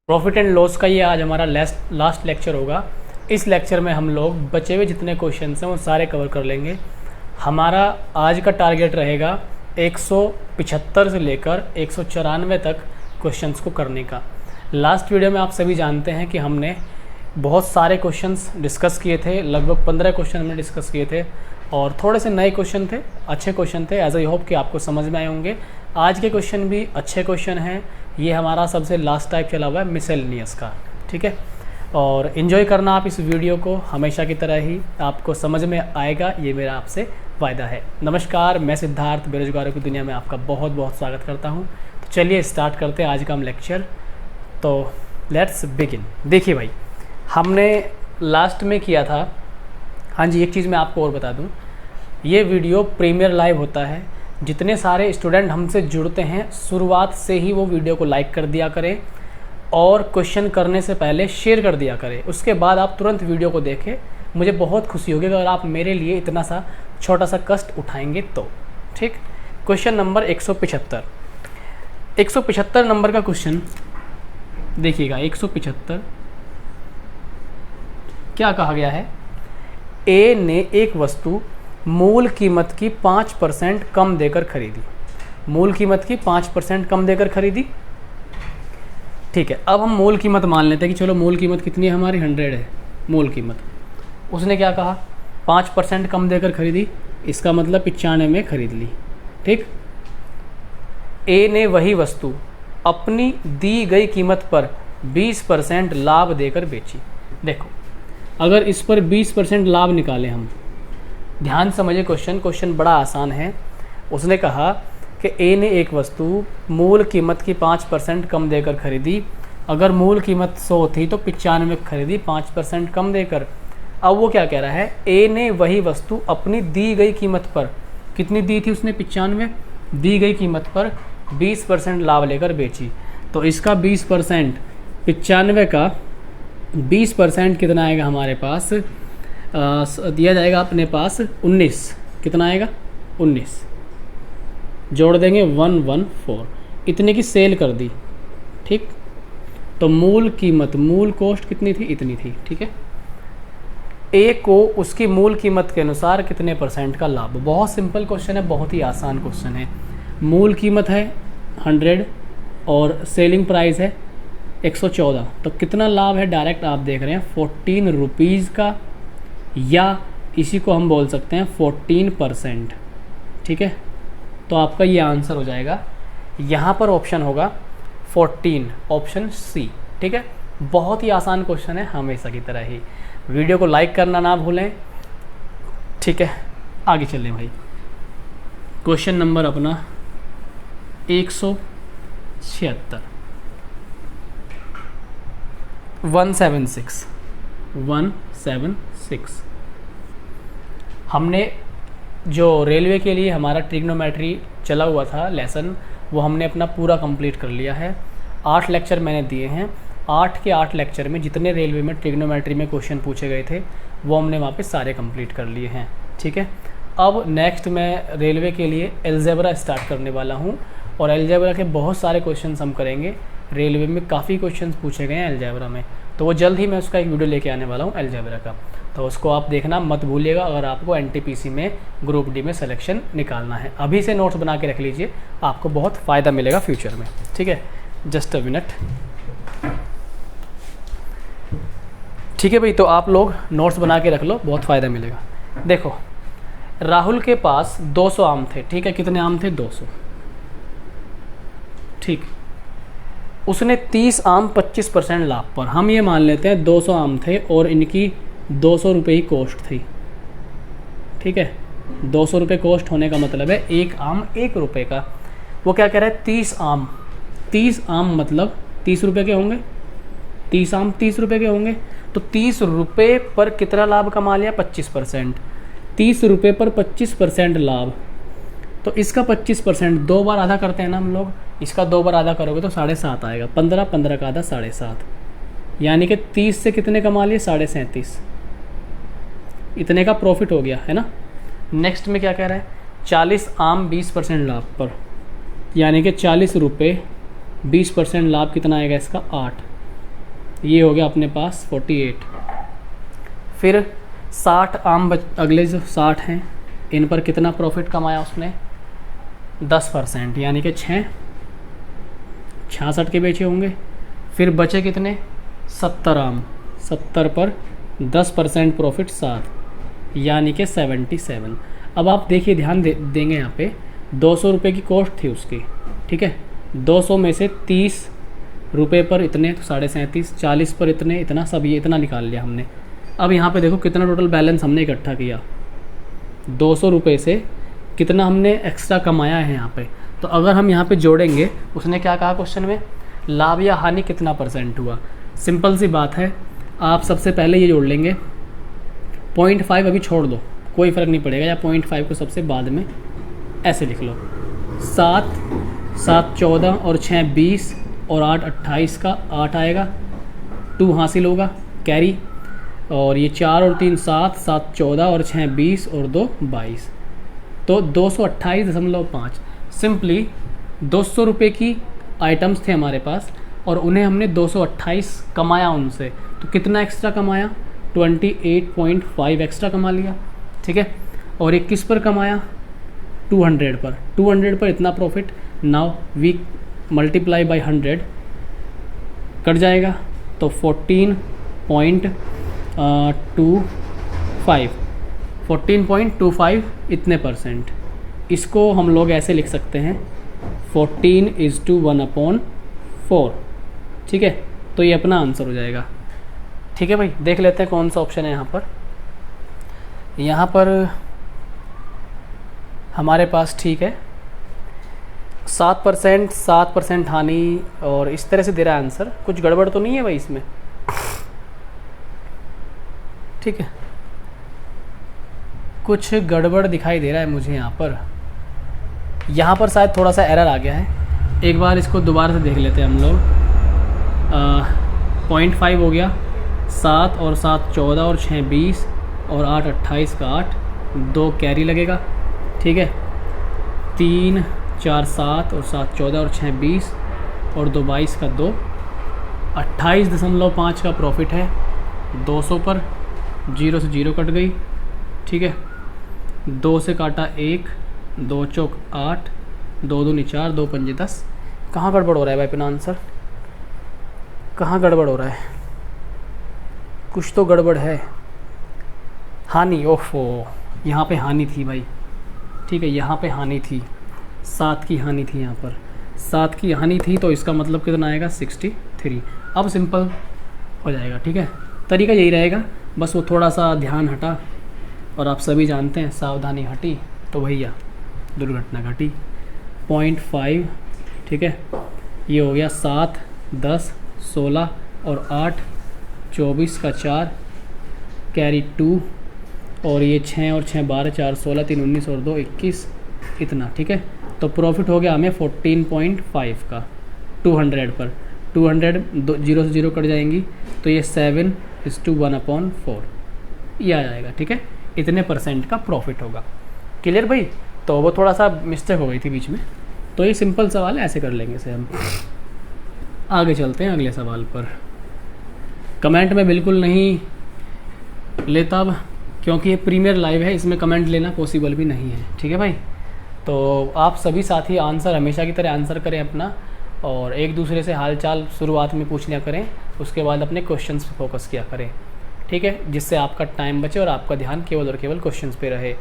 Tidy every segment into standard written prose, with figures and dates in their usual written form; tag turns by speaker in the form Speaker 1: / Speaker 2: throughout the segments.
Speaker 1: Profit and loss का ये आज हमारा लास्ट लेक्चर होगा। इस लेक्चर में हम लोग बचे हुए जितने क्वेश्चन हैं वो सारे कवर कर लेंगे। हमारा आज का टारगेट रहेगा 175 से लेकर 194 तक क्वेश्चंस को करने का। लास्ट वीडियो में आप सभी जानते हैं कि हमने बहुत सारे क्वेश्चंस डिस्कस किए थे, लगभग 15 क्वेश्चन हमने डिस्कस किए थे और थोड़े से नए क्वेश्चन थे, अच्छे क्वेश्चन थे। एज आई होप कि आपको समझ में आए होंगे। आज के क्वेश्चन भी अच्छे क्वेश्चन हैं। ये हमारा सबसे लास्ट टाइप चला हुआ है मिसलेनियस का, ठीक है। और इन्जॉय करना आप इस वीडियो को, हमेशा की तरह ही आपको समझ में आएगा, ये मेरा आपसे वायदा है। नमस्कार, मैं सिद्धार्थ बेरोजगारों की दुनिया में आपका बहुत बहुत स्वागत करता हूँ। तो चलिए स्टार्ट करते हैं आज का हम लेक्चर। तो लेट्स बिगिन। देखिए भाई, हमने लास्ट में किया था, हाँ जी, एक चीज़ मैं आपको और बता दूँ, ये वीडियो प्रीमियर लाइव होता है। जितने सारे स्टूडेंट हमसे जुड़ते हैं, शुरुआत से ही वो वीडियो को लाइक कर दिया करें और क्वेश्चन करने से पहले शेयर कर दिया करें। उसके बाद आप तुरंत वीडियो को देखें। मुझे बहुत खुशी होगी अगर आप मेरे लिए इतना सा छोटा सा कष्ट उठाएंगे तो, ठीक। क्वेश्चन नंबर 175 नंबर का क्वेश्चन देखिएगा। 175 क्या कहा गया है? ए ने एक वस्तु मूल कीमत की 5% कम देकर खरीदी। मूल कीमत की 5% कम देकर खरीदी, ठीक है। अब हम मूल कीमत मान लेते हैं कि चलो मूल कीमत कितनी है हमारी, 100 है मूल कीमत। उसने क्या कहा? 5% कम देकर खरीदी, इसका मतलब 95 में खरीद ली, ठीक। ए ने वही वस्तु अपनी दी गई कीमत पर 20% लाभ देकर बेची। देखो, अगर इस पर 20% लाभ निकालें हम, ध्यान समझिए क्वेश्चन बड़ा आसान है। उसने कहा कि ए ने एक वस्तु मूल कीमत की 5% कम देकर खरीदी। अगर मूल कीमत 100 थी तो 95 में खरीदी 5% कम देकर। अब वो क्या कह रहा है? ए ने वही वस्तु अपनी दी गई कीमत पर, कितनी दी थी उसने? 95, दी गई कीमत पर 20% लाभ लेकर बेची। तो इसका 20%, 95 का 20% कितना आएगा हमारे पास? दिया जाएगा अपने पास 19। कितना आएगा? 19 जोड़ देंगे 114। इतने की सेल कर दी, ठीक। तो मूल कीमत, मूल कॉस्ट कितनी थी? इतनी थी, ठीक है। ए को उसकी मूल कीमत के अनुसार कितने % का लाभ? बहुत सिंपल क्वेश्चन है, बहुत ही आसान क्वेश्चन है। मूल कीमत है 100 और सेलिंग प्राइस है 114, तो कितना लाभ है? डायरेक्ट आप देख रहे हैं 14 रुपीज़ का, या इसी को हम बोल सकते हैं 14%, ठीक है। तो आपका ये आंसर हो जाएगा। यहाँ पर ऑप्शन होगा 14, ऑप्शन सी, ठीक है। बहुत ही आसान क्वेश्चन है, हमेशा की तरह ही। वीडियो को लाइक करना ना भूलें, ठीक है। आगे चलें भाई। क्वेश्चन नंबर अपना 176 176 हमने जो रेलवे के लिए हमारा ट्रिग्नोमेट्री चला हुआ था लेसन, वो हमने अपना पूरा कंप्लीट कर लिया है। 8 लेक्चर मैंने दिए हैं। 8 के 8 लेक्चर में जितने रेलवे में ट्रिग्नोमेट्री में क्वेश्चन पूछे गए थे वो हमने वहाँ पे सारे कंप्लीट कर लिए हैं, ठीक है। अब नेक्स्ट मैं रेलवे के लिए अलजेब्रा स्टार्ट करने वाला हूँ और अलजेब्रा के बहुत सारे क्वेश्चन हम करेंगे। रेलवे में काफ़ी क्वेश्चन पूछे गए हैं अलजेब्रा में, तो वो जल्द ही मैं उसका एक वीडियो लेके आने वाला हूँ अलजेब्रा का, तो उसको आप देखना मत भूलिएगा अगर आपको एनटीपीसी में ग्रुप डी में सिलेक्शन निकालना है। अभी से नोट्स बना के रख लीजिए, आपको बहुत फ़ायदा मिलेगा फ्यूचर में, ठीक है। जस्ट अ मिनट, ठीक है भाई। तो आप लोग नोट्स बना के रख लो, बहुत फ़ायदा मिलेगा। देखो, राहुल के पास 200 आम थे, ठीक है। कितने आम थे? 200, ठीक। उसने 30 आम 25% लाभ पर, हम ये मान लेते हैं 200 आम थे और इनकी 200 रुपये ही कॉस्ट थी, ठीक है। 200 रुपये कॉस्ट होने का मतलब है एक आम 1 रुपये का। वो क्या कह रहा है? 30 आम मतलब 30 रुपये के होंगे। 30 आम 30 रुपये के होंगे, तो 30 रुपये पर कितना लाभ कमा लिया? 25%। 30 रुपये पर 25% लाभ, तो इसका 25% 2 बार आधा करते हैं ना हम लोग। इसका 2 बार आधा करोगे तो 7.5 आएगा। 15, 15 का आधा 7.5, यानी कि 30 से कितने कमा लिए? 37.5। इतने का प्रॉफिट हो गया, है ना। नेक्स्ट में क्या कह रहा है? 40 आम 20% लाभ पर, यानी कि 40 रुपये 20% लाभ कितना आएगा इसका? 8। ये हो गया अपने पास 48। फिर 60 अगले जो 60 हैं इन पर कितना प्रॉफिट कमाया उसने, 10%, यानी कि 66 के बेचे होंगे। फिर बचे कितने, 70 आम, 70 पर 10% प्रॉफिट 7, यानी कि 77। अब आप देखिए ध्यान देंगे यहाँ पे 200 रुपये की कॉस्ट थी उसकी, ठीक है। 200 में से 30 रुपये पर इतने तो 37.5, 40 पर इतने, इतना सब ये इतना निकाल लिया हमने। अब यहाँ पे देखो कितना टोटल बैलेंस हमने इकट्ठा किया, 200 रुपये से कितना हमने एक्स्ट्रा कमाया है यहाँ पे। तो अगर हम यहाँ पे जोड़ेंगे, उसने क्या कहा क्वेश्चन में, लाभ या हानि कितना % हुआ। सिंपल सी बात है, आप सबसे पहले ये जोड़ लेंगे। 0.5 अभी छोड़ दो, कोई फ़र्क नहीं पड़ेगा, या 0.5 को सबसे बाद में ऐसे लिख लो। 7 14 और 6 20 और 8 28 का 8 आएगा, 2 हासिल होगा कैरी। और ये 4 और 3 7 7 14 और 6 20 और 2 22, तो 228.5। सिंपली 200 रुपये की आइटम्स थे हमारे पास और उन्हें हमने 228 कमाया उनसे, तो कितना एक्स्ट्रा कमाया, 28.5 एक्स्ट्रा कमा लिया, ठीक है। और ये किस पर कमाया, 200 पर, 200 पर इतना profit. Now we multiply by 100, कट जाएगा तो 14.25 इतने %। इसको हम लोग ऐसे लिख सकते हैं 14:1/4, ठीक है। तो ये अपना आंसर हो जाएगा, ठीक है भाई। देख लेते हैं कौन सा ऑप्शन है यहाँ पर। यहाँ पर हमारे पास, ठीक है, 7% हानि और इस तरह से दे रहा है आंसर। कुछ गड़बड़ तो नहीं है भाई इसमें, ठीक है। कुछ गड़बड़ दिखाई दे रहा है मुझे यहाँ पर शायद थोड़ा सा एरर आ गया है। एक बार इसको दोबारा से देख लेते हैं हम लोग। 0.5 हो गया, 7 और 7 14 और 6 20 और 8 28 का 8, 2 कैरी लगेगा, ठीक है। 3 4 7 और 7 14 और 6 20 और 2 22 का 2, 28.5 का प्रॉफिट है। 200 पर 0 से 0 कट गई, ठीक है। 2 से काटा 1, 2 चौक 8, 2 दूनी 4, 2 पंजे 10। कहाँ गड़बड़ हो रहा है भाई अपना आंसर, कहाँ गड़बड़ हो रहा है, कुछ तो गड़बड़ है। हानि, ओफो, यहाँ पे हानि थी भाई, ठीक है, यहाँ पे हानि थी, 7 की हानि थी, यहाँ पर 7 की हानि थी, तो इसका मतलब कितना आएगा, 63। अब सिंपल हो जाएगा, ठीक है। तरीका यही रहेगा, बस वो थोड़ा सा ध्यान हटा और आप सभी जानते हैं सावधानी हटी तो भैया दुर्घटना घटी। 0.5, ठीक है। ये हो गया 7 10 16 और 8, 24 का 4, कैरी 2 और ये 6 और 6 12 4 16 3 19 और 2 21, इतना, ठीक है। तो प्रॉफिट हो गया हमें 14.5 का 200 पर। 200 0 से 0 कट जाएंगी, तो ये 7:1/4 ये आ जाएगा, ठीक है। इतने % का प्रॉफिट होगा। क्लियर भाई। तो वो थोड़ा सा मिस्टेक हो गई थी बीच में, तो ये सिंपल सवाल है, ऐसे कर लेंगे इसे हम। आगे चलते हैं अगले सवाल पर। कमेंट में बिल्कुल नहीं लेता अब, क्योंकि ये प्रीमियर लाइव है, इसमें कमेंट लेना पॉसिबल भी नहीं है, ठीक है भाई। तो आप सभी साथी आंसर हमेशा की तरह आंसर करें अपना, और एक दूसरे से हालचाल शुरुआत में पूछ लिया करें, उसके बाद अपने क्वेश्चंस पे फोकस किया करें, ठीक है, जिससे आपका टाइम बचे और आपका ध्यान केवल और केवल क्वेश्चंस पे रहे।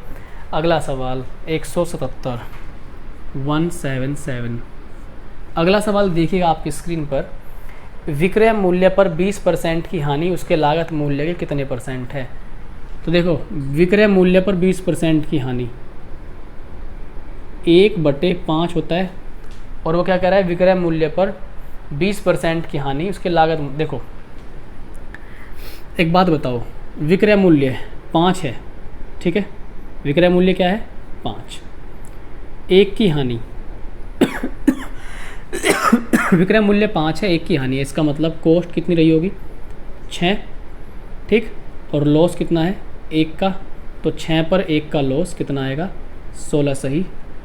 Speaker 1: अगला सवाल 177। अगला सवाल देखिएगा आपकी स्क्रीन पर। विक्रय मूल्य पर 20% की हानि उसके लागत मूल्य के कितने % है। तो देखो, विक्रय मूल्य पर 20% की हानि 1/5 होता है, और वो क्या कह रहा है, विक्रय मूल्य पर 20% की हानि उसके लागत। देखो एक बात बताओ, विक्रय मूल्य 5 है, ठीक है, विक्रय मूल्य क्या है 5, 1 की हानि विक्रय मूल्य 5 है, 1 की हानि है, इसका मतलब कॉस्ट कितनी रही होगी 6, ठीक, और लॉस कितना है 1 का, तो 6 पर 1 का लॉस कितना आएगा 16 सही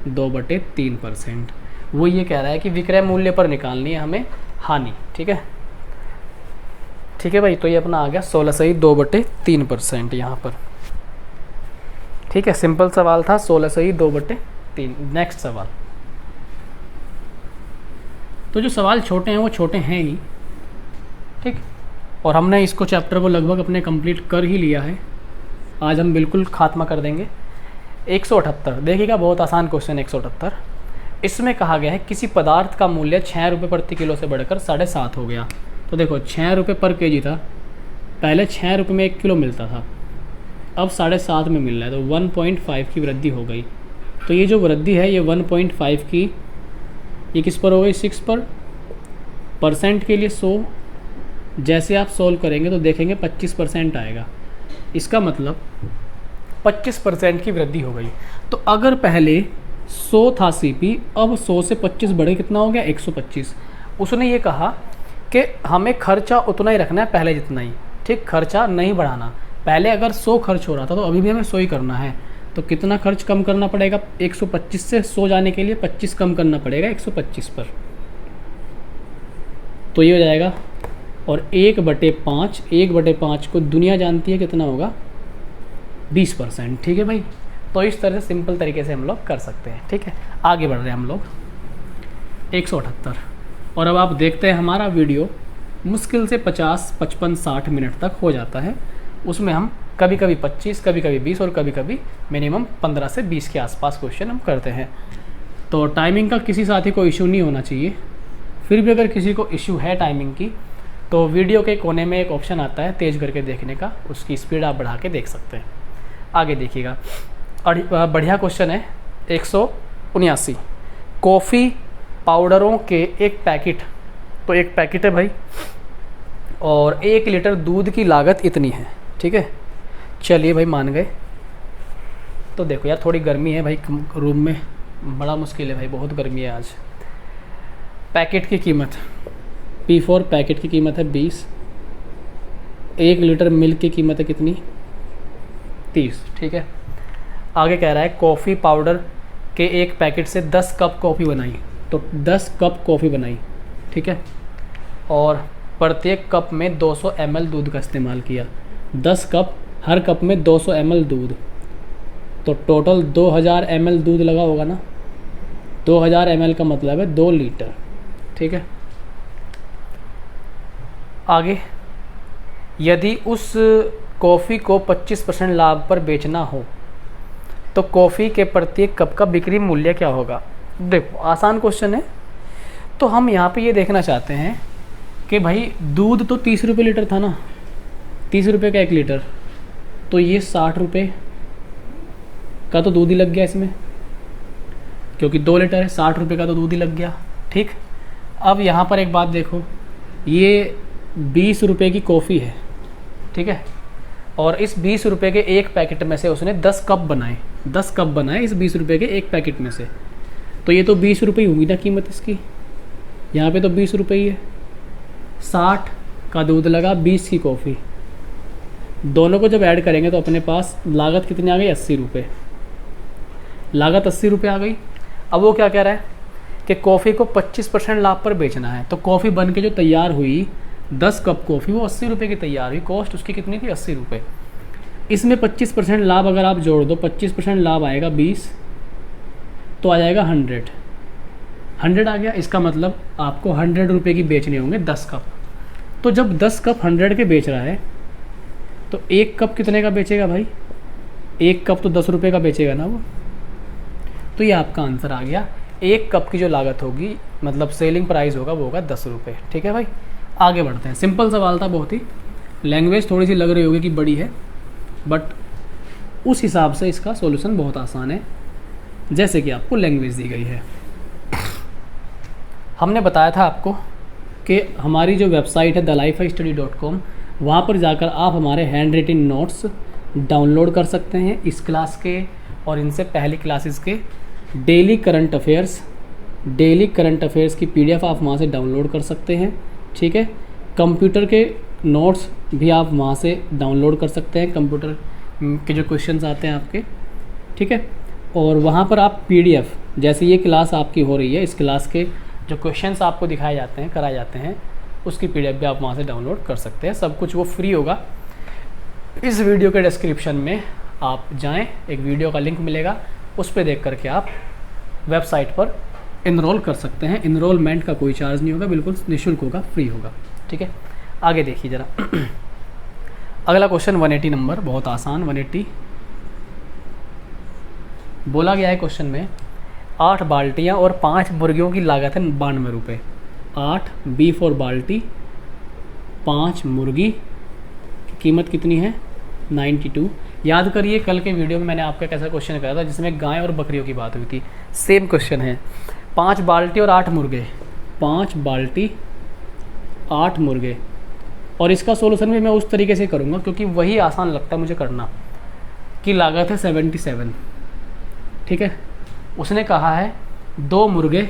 Speaker 1: 2/3%। वो ये कह रहा है कि विक्रय मूल्य पर निकालनी है हमें हानि, ठीक है। ठीक है भाई, तो ये अपना आ गया 16/2/3% यहाँ पर। ठीक है, सिंपल सवाल था, 16/2/3। नेक्स्ट सवाल। तो जो सवाल छोटे हैं वो छोटे हैं ही, ठीक, और हमने इसको चैप्टर को लगभग अपने कंप्लीट कर ही लिया है। आज हम बिल्कुल खात्मा कर देंगे। 178 देखिएगा, बहुत आसान क्वेश्चन 178। इसमें कहा गया है किसी पदार्थ का मूल्य 6 रुपये प्रति किलो से बढ़कर 7.5 हो गया। तो देखो 6 रुपये पर केजी था, पहले 6 रुपये में 1 किलो मिलता था, अब 7.5 में मिल रहा है, तो 1.5 की वृद्धि हो गई। तो ये जो वृद्धि है ये 1.5 की, ये किस पर हो गई, 6 पर। परसेंट के लिए 100, जैसे आप सोल्व करेंगे तो देखेंगे 25% आएगा। इसका मतलब 25% की वृद्धि हो गई। तो अगर पहले 100 था सीपी, अब 100 से 25 बढ़े कितना हो गया, 125। उसने ये कहा कि हमें खर्चा उतना ही रखना है पहले जितना ही, ठीक, खर्चा नहीं बढ़ाना। पहले अगर 100 खर्च हो रहा था तो अभी भी हमें 100 ही करना है। तो कितना खर्च कम करना पड़ेगा, 125 से 100 जाने के लिए 25 कम करना पड़ेगा 125 पर। तो ये हो जाएगा, और 1/5, 1/5 को दुनिया जानती है कितना होगा, 20%। ठीक है भाई, तो इस तरह से सिंपल तरीके से हम लोग कर सकते हैं। ठीक है, आगे बढ़ रहे हैं हम लोग। 178। और अब आप देखते हैं हमारा वीडियो मुश्किल से 50, 55, 60 मिनट तक हो जाता है। उसमें हम कभी कभी 25, कभी कभी 20 और कभी कभी मिनिमम 15 से 20 के आसपास क्वेश्चन हम करते हैं। तो टाइमिंग का किसी साथी को इशू नहीं होना चाहिए। फिर भी अगर किसी को इशू है टाइमिंग की, तो वीडियो के कोने में एक ऑप्शन आता है तेज़ करके देखने का, उसकी स्पीड आप बढ़ा के देख सकते हैं। आगे देखिएगा, बढ़िया क्वेश्चन है 179। कॉफ़ी पाउडरों के एक पैकेट, तो एक पैकेट है भाई, और 1 लीटर दूध की लागत इतनी है। ठीक है, चलिए भाई मान गए। तो देखो यार, थोड़ी गर्मी है भाई रूम में, बड़ा मुश्किल है भाई, बहुत गर्मी है आज। पैकेट की कीमत P4 पैकेट की कीमत है 20। 1 लीटर मिल्क की कीमत है कितनी, 30। ठीक है, आगे कह रहा है कॉफ़ी पाउडर के एक पैकेट से 10 कप कॉफ़ी बनाई, तो 10 कप कॉफ़ी बनाई। ठीक है, और प्रत्येक कप में 200 ml दूध का इस्तेमाल किया। 10 कप, हर कप में 200 ml दूध, तो टोटल 2000 ml दूध लगा होगा ना। 2000 ml का मतलब है 2 लीटर। ठीक है, आगे, यदि उस कॉफ़ी को 25% लाभ पर बेचना हो तो कॉफ़ी के प्रत्येक कप का बिक्री मूल्य क्या होगा। देखो आसान क्वेश्चन है। तो हम यहाँ पे ये देखना चाहते हैं कि भाई दूध तो 30 रुपये लीटर था ना, 30 रुपये का 1 लीटर, तो ये 60 रुपये का तो दूध ही लग गया इसमें, क्योंकि 2 लीटर है, 60 रुपये का तो दूध ही लग गया। ठीक, अब यहाँ पर एक बात देखो, ये 20 रुपये की कॉफ़ी है। ठीक है, और इस 20 रुपये के एक पैकेट में से उसने 10 कप बनाए, 10 कप बनाए इस 20 रुपये के एक पैकेट में से, तो ये तो 20 रुपये हुई ना कीमत इसकी। यहाँ पे तो 20 रुपये ही है, 60 का दूध लगा, 20 की कॉफ़ी, दोनों को जब ऐड करेंगे तो अपने पास लागत कितनी आ गई, 80 रुपये। लागत 80 रुपये आ गई। अब वो क्या कह रहा है कि कॉफ़ी को 25% लाभ पर बेचना है। तो कॉफ़ी बन के जो तैयार हुई 10 कप कॉफ़ी, वो 80 रुपये की तैयार हुई, कॉस्ट उसकी कितनी थी, 80 रुपये। इसमें 25% लाभ अगर आप जोड़ दो, 25% लाभ आएगा 20, तो आ जाएगा 100 आ गया। इसका मतलब आपको 100 रुपये की बेचने होंगे 10 कप। तो जब 10 कप 100 के बेच रहा है, तो 1 कप कितने का बेचेगा भाई, 1 कप तो 10 रुपये का बेचेगा ना वो। तो ये आपका आंसर आ गया। 1 कप की जो लागत होगी, मतलब सेलिंग प्राइस होगा, वो होगा 10 रुपये। ठीक है भाई, आगे बढ़ते हैं। सिंपल सवाल था बहुत ही, लैंग्वेज थोड़ी सी लग रही होगी कि बड़ी है, बट उस हिसाब से इसका सॉल्यूशन बहुत आसान है, जैसे कि आपको लैंग्वेज दी गई है। हमने बताया था आपको कि हमारी जो वेबसाइट है thelifestudy.com, वहाँ पर जाकर आप हमारे हैंड रिटन नोट्स डाउनलोड कर सकते हैं इस क्लास के और इनसे पहली क्लासेस के। डेली करंट अफेयर्स की PDF आप वहाँ से डाउनलोड कर सकते हैं। ठीक है, कंप्यूटर के नोट्स भी आप वहाँ से डाउनलोड कर सकते हैं, कंप्यूटर के जो क्वेश्चंस आते हैं आपके। ठीक है, और वहाँ पर आप PDF, जैसे ये क्लास आपकी हो रही है, इस क्लास के जो क्वेश्चंस आपको दिखाए जाते हैं, कराए जाते हैं, उसकी PDF भी आप वहाँ से डाउनलोड कर सकते हैं। सब कुछ वो फ्री होगा। इस वीडियो के डिस्क्रिप्शन में आप जाएं, एक वीडियो का लिंक मिलेगा, उस पर देख करके आप वेबसाइट पर इनरोल कर सकते हैं। इनरोलमेंट का कोई चार्ज नहीं होगा, बिल्कुल निःशुल्क होगा, फ्री होगा। ठीक है, आगे देखिए ज़रा। अगला क्वेश्चन 180 नंबर, बहुत आसान। 180 बोला गया है क्वेश्चन में 8 बाल्टियाँ और 5 मुर्गियों की लागत है 92 रुपये। 8 B फॉर बाल्टी, 5 मुर्गी की कीमत कितनी है? 92। याद करिए कल के वीडियो में मैंने आपका कैसा क्वेश्चन कराया था जिसमें गाय और बकरियों की बात हुई थी। सेम क्वेश्चन है, 5 बाल्टी और 8 मुर्गे। 5 बाल्टी 8 मुर्गे, और इसका सोल्यूशन भी मैं उस तरीके से करूँगा क्योंकि वही आसान लगता है मुझे करना, कि लागत है 77। ठीक है, उसने कहा है 2 मुर्गे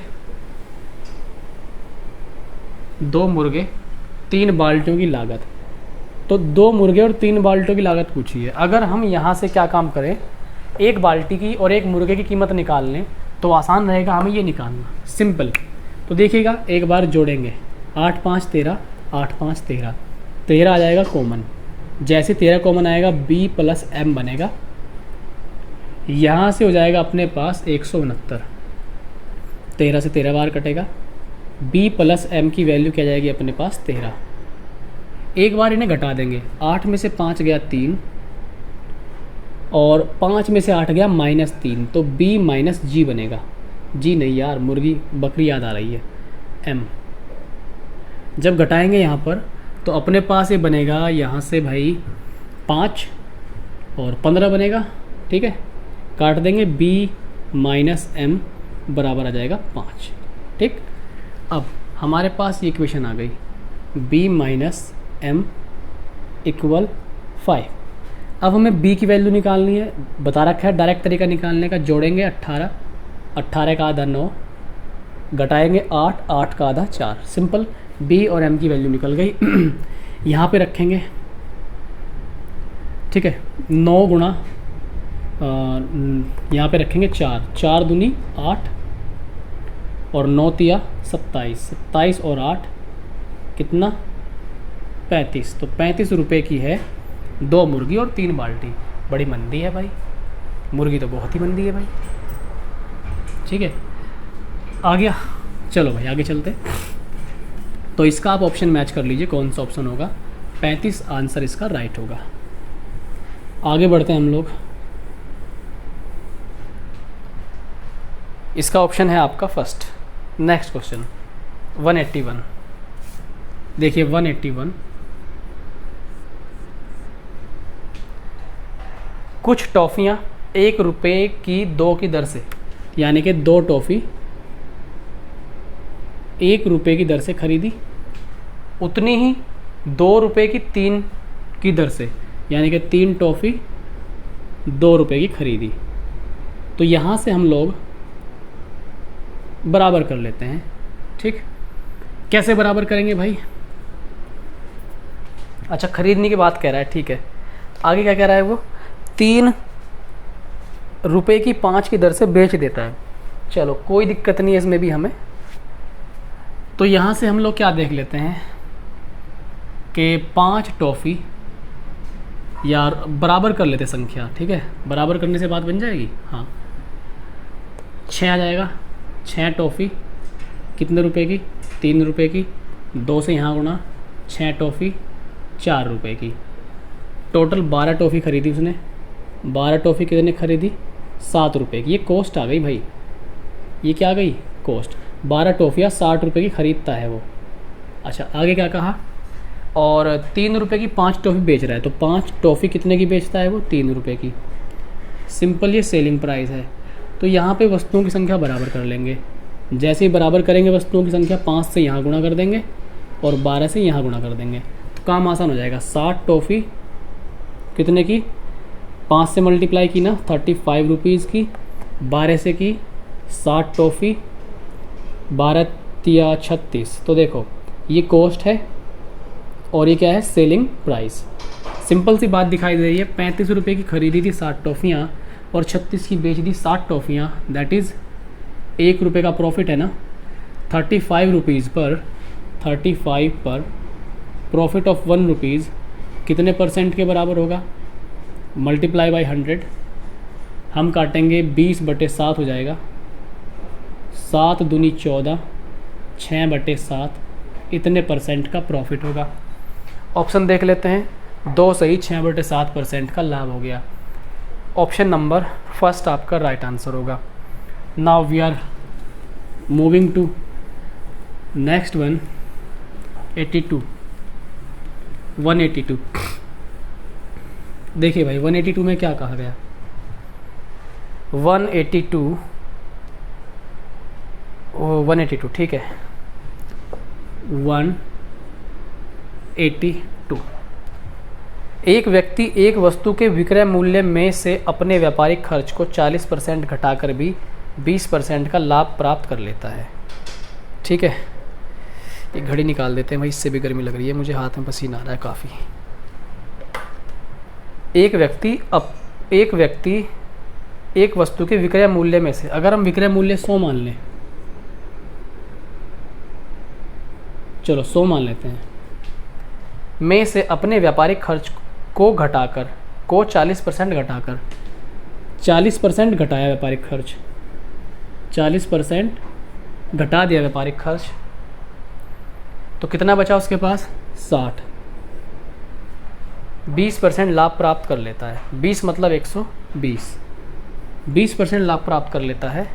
Speaker 1: 3 बाल्टियों की लागत। तो 2 मुर्गे और 3 बाल्टियों की लागत पूछी है। अगर हम यहाँ से क्या काम करें, एक बाल्टी की और एक मुर्गे की कीमत निकाल लें तो आसान रहेगा हमें ये निकालना, सिंपल। तो देखिएगा एक बार जोड़ेंगे, 8 5 13, 8 5 13, 13 आ जाएगा कॉमन। जैसे 13 कॉमन आएगा B + M बनेगा, यहाँ से हो जाएगा अपने पास 169। 13 से 13 बार कटेगा, B + M की वैल्यू क्या जाएगी अपने पास? 13। एक बार इन्हें घटा देंगे, 8 में से 5 गया 3 और 5 में से 8 गया -3, तो B - G बनेगा। G नहीं यार, मुर्गी बकरी याद आ रही है, M। जब घटाएंगे यहाँ पर तो अपने पास ये बनेगा यहाँ से भाई 5 और 15 बनेगा। ठीक है, काट देंगे, B - M बराबर आ जाएगा 5। ठीक, अब हमारे पास ये इक्वेशन आ गई, B - M = 5। अब हमें B की वैल्यू निकालनी है, बता रखा है डायरेक्ट तरीका निकालने का। जोड़ेंगे 18, 18 का आधा 9, घटाएंगे 8, 8 का आधा 4। सिंपल, B और M की वैल्यू निकल गई। यहाँ पे रखेंगे, ठीक है, 9 गुणा यहाँ पे रखेंगे 4, 4 दूनी 8 और 9 तिया 27, 27 और 8 कितना? 35। तो 35 रुपये की है 2 मुर्गी और 3 बाल्टी। बड़ी मंदी है भाई, मुर्गी तो बहुत ही मंदी है भाई। ठीक है, आ गया। चलो भाई आगे चलते। तो इसका आप ऑप्शन मैच कर लीजिए, कौन सा ऑप्शन होगा? 35 आंसर इसका राइट होगा। आगे बढ़ते हैं हम लोग। इसका ऑप्शन है आपका फर्स्ट। Next question 181। देखिए 181, कुछ टॉफ़ियाँ 1 रुपये की 2 की दर से, यानी कि 2 टॉफ़ी 1 रुपये की दर से खरीदी, उतनी ही 2 रुपये की 3 की दर से, यानी कि 3 टॉफ़ी 2 रुपये की खरीदी। तो यहाँ से हम लोग बराबर कर लेते हैं। ठीक, कैसे बराबर करेंगे भाई? अच्छा, खरीदने की बात कह रहा है, ठीक है। आगे क्या कह रहा है वो? 3 रुपये की 5 की दर से बेच देता है। चलो कोई दिक्कत नहीं है इसमें भी हमें। तो यहाँ से हम लोग क्या देख लेते हैं कि 5 टॉफ़ी, यार बराबर कर लेते संख्या। ठीक है, बराबर करने से बात बन जाएगी। हाँ, 6 आ जाएगा। 6 टॉफ़ी कितने रुपए की? 3 रुपये की। 2 से यहाँ गुणा, 6 टॉफ़ी 4 रुपये की। टोटल 12 टॉफ़ी खरीदी उसने। 12 टॉफ़ी कितने खरीदी? 7 रुपये की। ये कॉस्ट आ गई भाई, ये क्या आ गई? कॉस्ट। 12 टॉफ़ियाँ 60 रुपये की ख़रीदता है वो। अच्छा, आगे क्या कहा? और 3 रुपये की 5 टॉफ़ी बेच रहा है, तो 5 टॉफ़ी कितने की बेचता है वो? 3 रुपये की। सिंपल, ये सेलिंग प्राइस है। तो यहाँ पे वस्तुओं की संख्या बराबर कर लेंगे। जैसे ही बराबर करेंगे वस्तुओं की संख्या, 5 से यहाँ गुणा कर देंगे और 12 से यहाँ गुणा कर देंगे, तो काम आसान हो जाएगा। 60 टॉफ़ी कितने की? 5 से मल्टीप्लाई की ना, 35 रुपीज़ की। 12 से की 60 टॉफ़ी, 12 तिया 36। तो देखो ये कॉस्ट है और ये क्या है? Selling price. सिंपल सी बात दिखाई दे रही है। 35 रुपये की खरीदी थी 60 टॉफ़ियाँ और 36 की बेच दी 60 टॉफ़ियाँ, दैट इज़ 1 रुपये का प्रॉफिट है ना। 35 रुपीज़ पर 35 पर प्रॉफिट ऑफ 1 रुपीज़ कितने परसेंट के बराबर होगा? मल्टीप्लाई बाई 100, हम काटेंगे 20/7 हो जाएगा, 7 दूनी 14, 6/7 इतने परसेंट का प्रॉफिट होगा। ऑप्शन देख लेते हैं, 2 सही 6/7% का लाभ हो गया। ऑप्शन नंबर फर्स्ट आपका राइट आंसर होगा। Now we are moving to next one, 182। देखिए भाई 182 में क्या कहा गया? 182 ठीक है, 182। एक व्यक्ति एक वस्तु के विक्रय मूल्य में से अपने व्यापारिक खर्च को 40% घटाकर भी 20% का लाभ प्राप्त कर लेता है। ठीक है, एक घड़ी निकाल देते हैं भाई, इससे भी गर्मी लग रही है मुझे, हाथ में पसीना आ रहा है काफ़ी। एक व्यक्ति एक वस्तु के विक्रय मूल्य में से, अगर हम विक्रय मूल्य 100 मान लें, चलो 100 मान लेते हैं, में से अपने व्यापारिक खर्च को घटाकर, को 40% घटाकर, 40% घटाया व्यापारिक खर्च, 40% घटा दिया व्यापारिक खर्च, तो कितना बचा उसके पास? 60। 20% लाभ प्राप्त कर लेता है, 20 मतलब 120, 20% लाभ प्राप्त कर लेता है।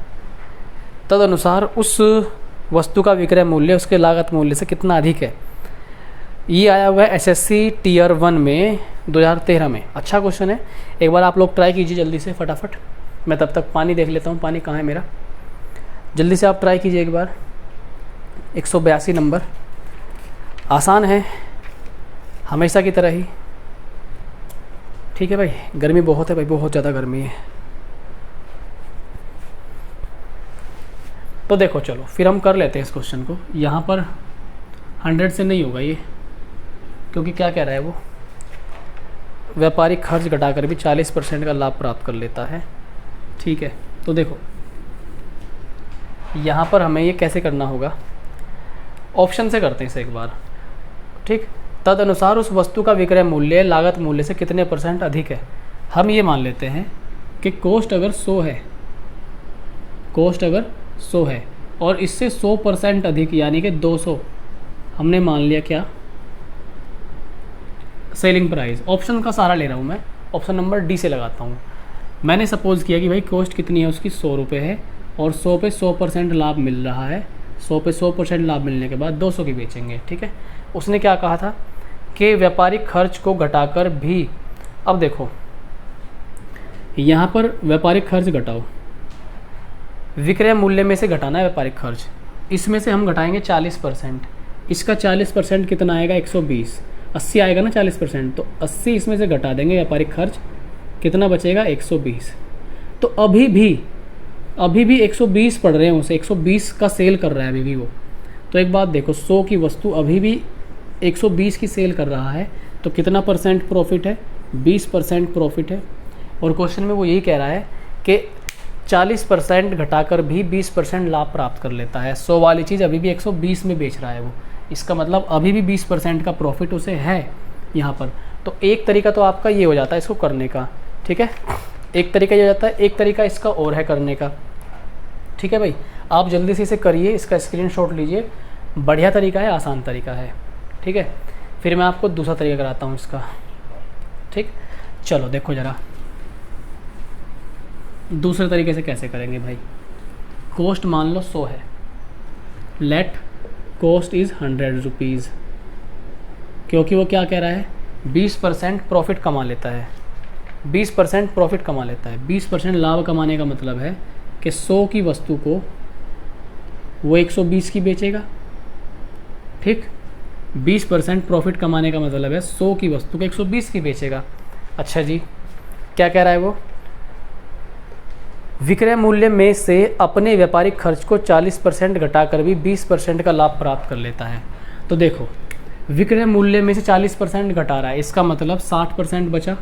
Speaker 1: तदनुसार उस वस्तु का विक्रय मूल्य उसके लागत मूल्य से कितना अधिक है? ये आया हुआ है एसएससी टीयर 1 में 2013 में। अच्छा क्वेश्चन है, एक बार आप लोग ट्राई कीजिए जल्दी से फटाफट। मैं तब तक पानी देख लेता हूँ, पानी कहाँ है मेरा, जल्दी से आप ट्राई कीजिए एक बार। 182 नंबर, आसान है हमेशा की तरह ही। ठीक है भाई, गर्मी बहुत है भाई, बहुत ज़्यादा गर्मी है। तो देखो चलो फिर हम कर लेते हैं इस क्वेश्चन को। यहाँ पर 100 से नहीं होगा ये, क्योंकि क्या कह रहा है वो, व्यापारिक खर्च घटाकर भी 40% का लाभ प्राप्त कर लेता है। ठीक है, तो देखो यहाँ पर हमें ये कैसे करना होगा, ऑप्शन से करते हैं इसे एक बार। ठीक, तदनुसार उस वस्तु का विक्रय मूल्य लागत मूल्य से कितने % अधिक है। हम ये मान लेते हैं कि कॉस्ट अगर 100 है, कॉस्ट अगर 100 है और इससे 100% अधिक यानी कि 200 हमने मान लिया क्या, सेलिंग प्राइस। ऑप्शन का सारा ले रहा हूँ मैं, ऑप्शन नंबर डी से लगाता हूँ। मैंने सपोज़ किया कि भाई कॉस्ट कितनी है उसकी, 100 रुपये है और 100 पे 100% लाभ मिल रहा है, 100 पे 100% लाभ मिलने के बाद 200 की बेचेंगे। ठीक है, उसने क्या कहा था कि व्यापारिक खर्च को घटाकर भी, अब देखो यहाँ पर व्यापारिक खर्च घटाओ, विक्रय मूल्य में से घटाना है व्यापारिक खर्च, इसमें से हम घटाएंगे 40%, इसका 40% कितना आएगा, 120, 80 आएगा ना 40%, तो 80 इसमें से घटा देंगे व्यापारिक खर्च, कितना बचेगा, 120। तो अभी भी 120 पड़ रहे हैं उसे, 120 का सेल कर रहा है अभी भी वो। तो एक बात देखो, 100 की वस्तु अभी भी 120 की सेल कर रहा है, तो कितना % प्रॉफिट है, 20% प्रॉफिट है। और क्वेश्चन में वो यही कह रहा है कि 40% घटाकर भी 20% लाभ प्राप्त कर लेता है। 100 वाली चीज़ अभी भी 120 में बेच रहा है वो, इसका मतलब अभी भी 20% का प्रॉफिट उसे है यहाँ पर। तो एक तरीका तो आपका ये हो जाता है इसको करने का। ठीक है, एक तरीका ये हो जाता है, एक तरीका इसका और है करने का। ठीक है भाई, आप जल्दी से इसे करिए, इसका स्क्रीनशॉट लीजिए, बढ़िया तरीका है, आसान तरीका है। ठीक है, फिर मैं आपको दूसरा तरीका कराता हूँ इसका। ठीक, चलो देखो ज़रा दूसरे तरीके से कैसे करेंगे भाई। कॉस्ट मान लो 100 है, लेट कॉस्ट इज़ 100 रुपीज़, क्योंकि वो क्या कह रहा है, 20% प्रॉफिट कमा लेता है, 20% प्रॉफिट कमा लेता है। 20% लाभ कमाने का मतलब है कि 100 की वस्तु को वो 120 की बेचेगा। ठीक, 20% प्रॉफिट कमाने का मतलब है 100 की वस्तु को 120 की बेचेगा। अच्छा जी, क्या कह रहा है वो, विक्रय मूल्य में से अपने व्यापारिक खर्च को 40% घटाकर भी 20% का लाभ प्राप्त कर लेता है। तो देखो विक्रय मूल्य में से 40% घटा रहा है, इसका मतलब 60% बचा।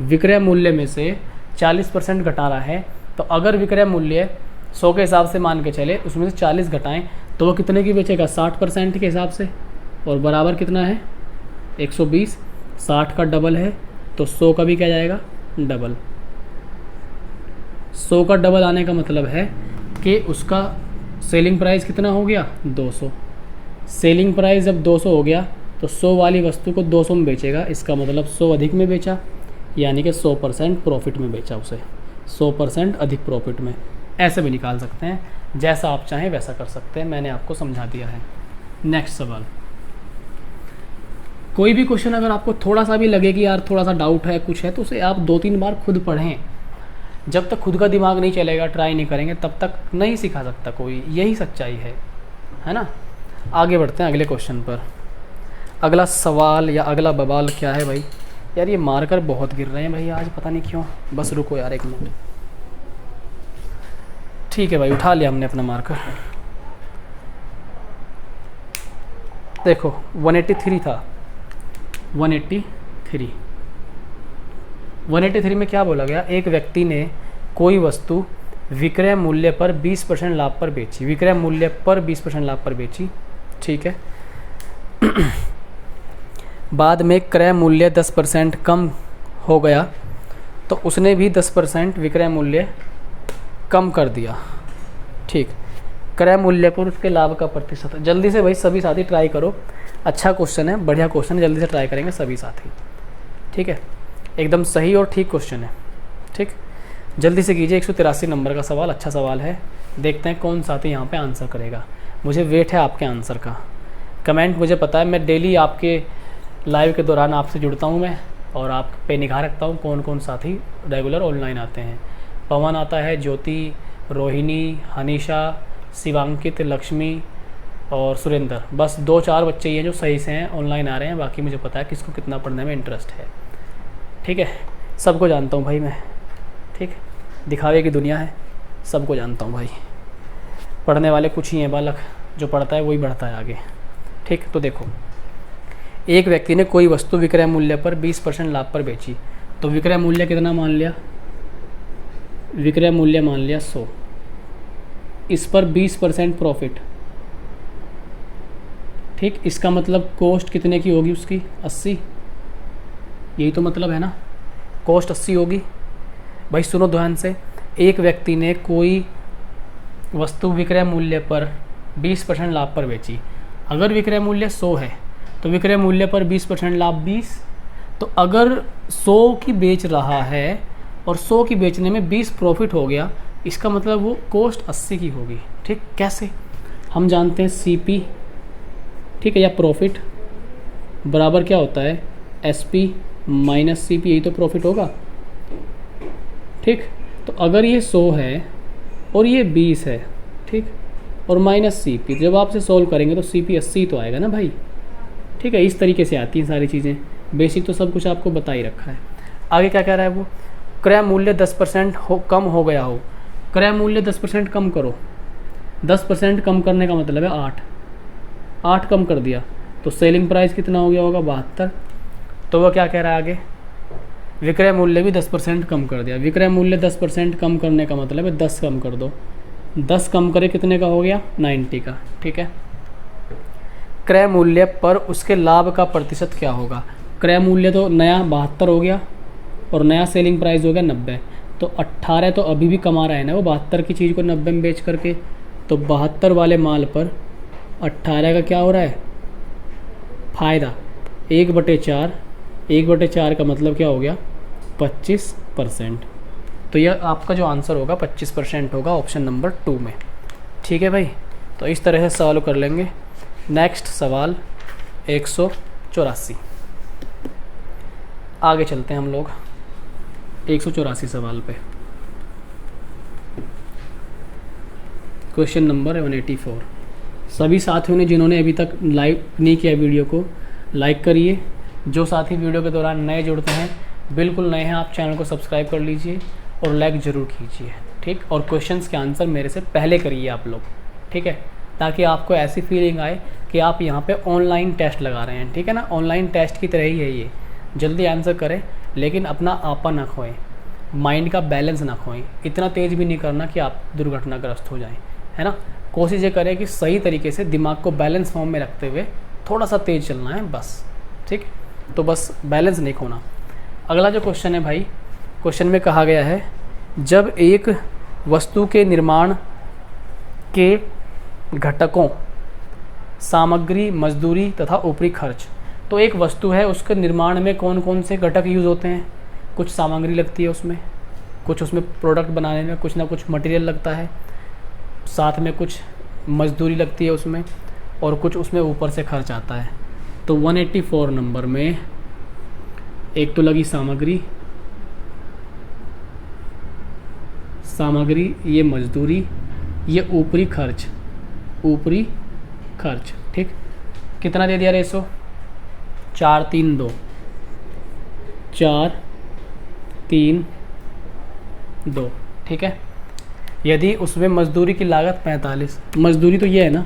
Speaker 1: विक्रय मूल्य में से 40% घटा रहा है, तो अगर विक्रय मूल्य 100 के हिसाब से मान के चले, उसमें से 40 घटाएं तो वो कितने की बेचेगा 60% के हिसाब से, और बराबर कितना है 120, 60 का डबल है तो 100 का भी क्या जाएगा डबल। 100 का डबल आने का मतलब है कि उसका सेलिंग प्राइस कितना हो गया 200। सेलिंग प्राइस जब 200 हो गया तो 100 वाली वस्तु को 200 में बेचेगा, इसका मतलब 100 अधिक में बेचा, यानी कि 100% प्रॉफिट में बेचा उसे, 100% अधिक प्रॉफिट में। ऐसे भी निकाल सकते हैं, जैसा आप चाहें वैसा कर सकते हैं, मैंने आपको समझा दिया है। नेक्स्ट सवाल, कोई भी क्वेश्चन अगर आपको थोड़ा सा भी लगे कि यार थोड़ा सा डाउट है कुछ है, तो उसे आप 2-3 बार खुद पढ़ें। जब तक खुद का दिमाग नहीं चलेगा, ट्राई नहीं करेंगे, तब तक नहीं सिखा सकता कोई, यही सच्चाई है ना। आगे बढ़ते हैं अगले क्वेश्चन पर। अगला सवाल या अगला बवाल क्या है भाई? यार ये मार्कर बहुत गिर रहे हैं भाई आज, पता नहीं क्यों। बस रुको यार 1 मिनट। ठीक है भाई, उठा लिया हमने अपना मार्कर। देखो 183 था, 183 में क्या बोला गया? एक व्यक्ति ने कोई वस्तु विक्रय मूल्य पर 20% लाभ पर बेची, विक्रय मूल्य पर 20% लाभ पर बेची, ठीक है। बाद में क्रय मूल्य 10% कम हो गया तो उसने भी 10% विक्रय मूल्य कम कर दिया, ठीक। क्रय मूल्य पर उसके लाभ का प्रतिशत। जल्दी से भाई सभी साथी ट्राई करो, अच्छा क्वेश्चन है, बढ़िया क्वेश्चन है, जल्दी से ट्राई करेंगे सभी साथी, ठीक है। एकदम सही और ठीक क्वेश्चन है, ठीक। जल्दी से कीजिए। 183 नंबर का सवाल, अच्छा सवाल है। देखते हैं कौन साथी यहाँ पे आंसर करेगा। मुझे वेट है आपके आंसर का। कमेंट मुझे पता है, मैं डेली आपके लाइव के दौरान आपसे जुड़ता हूँ मैं, और आप पे निगाह रखता हूँ कौन कौन साथी रेगुलर ऑनलाइन आते हैं। पवन आता है, ज्योति, रोहिणी, हनीशा, शिवांकित, लक्ष्मी और सुरेंद्र। बस 2-4 बच्चे ही हैं जो सही से हैं, ऑनलाइन आ रहे हैं। बाकी मुझे पता है किसको कितना पढ़ने में इंटरेस्ट है, ठीक है। सबको जानता हूँ भाई मैं, ठीक। दिखावे की दुनिया है, सबको जानता हूँ भाई। पढ़ने वाले कुछ ही हैं बालक, जो पढ़ता है वही बढ़ता है आगे, ठीक। तो देखो, एक व्यक्ति ने कोई वस्तु विक्रय मूल्य पर 20% लाभ पर बेची, तो विक्रय मूल्य कितना मान लिया? विक्रय मूल्य मान लिया 100, इस पर 20% प्रॉफिट, ठीक। इसका मतलब कॉस्ट कितने की होगी उसकी? 80, यही तो मतलब है ना, कॉस्ट 80 होगी। भाई सुनो ध्यान से, एक व्यक्ति ने कोई वस्तु विक्रय मूल्य पर 20% लाभ पर बेची। अगर विक्रय मूल्य 100 है तो विक्रय मूल्य पर 20% लाभ 20, तो अगर 100 की बेच रहा है और 100 की बेचने में 20 प्रॉफिट हो गया, इसका मतलब वो कॉस्ट 80 की होगी, ठीक। कैसे? हम जानते हैं CP, ठीक है, या प्रॉफिट बराबर क्या होता है? SP माइनस CP, यही तो प्रॉफिट होगा, ठीक। तो अगर ये 100 है और ये 20 है, ठीक, और माइनस CP, जब आप इसे सोल्व करेंगे तो CP 80 तो आएगा ना भाई, ठीक है। इस तरीके से आती हैं सारी चीज़ें, बेसिक तो सब कुछ आपको बता ही रखा है। आगे क्या कह रहा है वो? क्रय मूल्य 10% कम हो गया हो। क्रय मूल्य 10% कम करो, 10% कम करने का मतलब है 8 कम कर दिया, तो सेलिंग प्राइस कितना हो गया होगा? 72। तो वह क्या कह रहा है आगे? विक्रय मूल्य भी 10% कम कर दिया। विक्रय मूल्य 10% कम करने का मतलब है 10 कम कर दो, 10 कम करे कितने का हो गया? 90 का, ठीक है। क्रय मूल्य पर उसके लाभ का प्रतिशत क्या होगा? क्रय मूल्य तो नया 72 हो गया और नया सेलिंग प्राइस हो गया 90, तो 18 तो अभी भी कमा रहा है ना वो 72 की चीज़ को 90 में बेच करके। तो 72 वाले माल पर 18 का क्या हो रहा है? फ़ायदा। 1/4, 1/4 का मतलब क्या हो गया? 25%। तो यह आपका जो आंसर होगा 25% होगा ऑप्शन नंबर 2 में, ठीक है भाई। तो इस तरह से सॉल्व कर लेंगे। नेक्स्ट सवाल 184, आगे चलते हैं हम लोग 184 सवाल पे। Question number 184। सभी साथियों ने जिन्होंने अभी तक लाइक नहीं किया वीडियो को, लाइक करिए। जो साथी वीडियो के दौरान नए जुड़ते हैं, बिल्कुल नए हैं, आप चैनल को सब्सक्राइब कर लीजिए और लाइक ज़रूर कीजिए, ठीक। और क्वेश्चंस के आंसर मेरे से पहले करिए आप लोग, ठीक है, ताकि आपको ऐसी फीलिंग आए कि आप यहाँ पे ऑनलाइन टेस्ट लगा रहे हैं, ठीक है ना। ऑनलाइन टेस्ट की तरह ही है ये, जल्दी आंसर करें, लेकिन अपना आपा ना खोएं, माइंड का बैलेंस ना खोएं। इतना तेज़ भी नहीं करना कि आप दुर्घटनाग्रस्त हो जाएं, है ना। कोशिश ये करें कि सही तरीके से दिमाग को बैलेंस फॉर्म में रखते हुए थोड़ा सा तेज़ चलना है बस, ठीक। तो बस बैलेंस नहीं खोना। अगला जो क्वेश्चन है भाई, क्वेश्चन में कहा गया है जब एक वस्तु के निर्माण के घटकों, सामग्री, मजदूरी तथा ऊपरी खर्च, तो एक वस्तु है उसके निर्माण में कौन कौन से घटक यूज़ होते हैं। कुछ सामग्री लगती है उसमें, कुछ उसमें प्रोडक्ट बनाने में कुछ ना कुछ मटेरियल लगता है, साथ में कुछ मजदूरी लगती है उसमें, और कुछ उसमें ऊपर से खर्च आता है। तो 184 नंबर में एक तो लगी सामग्री, ये मजदूरी, ये ऊपरी खर्च, ठीक। कितना दे दिया रेशो, 4 3 2, 4 3 2, ठीक है। यदि उसमें मजदूरी की लागत 45, मजदूरी तो ये है ना,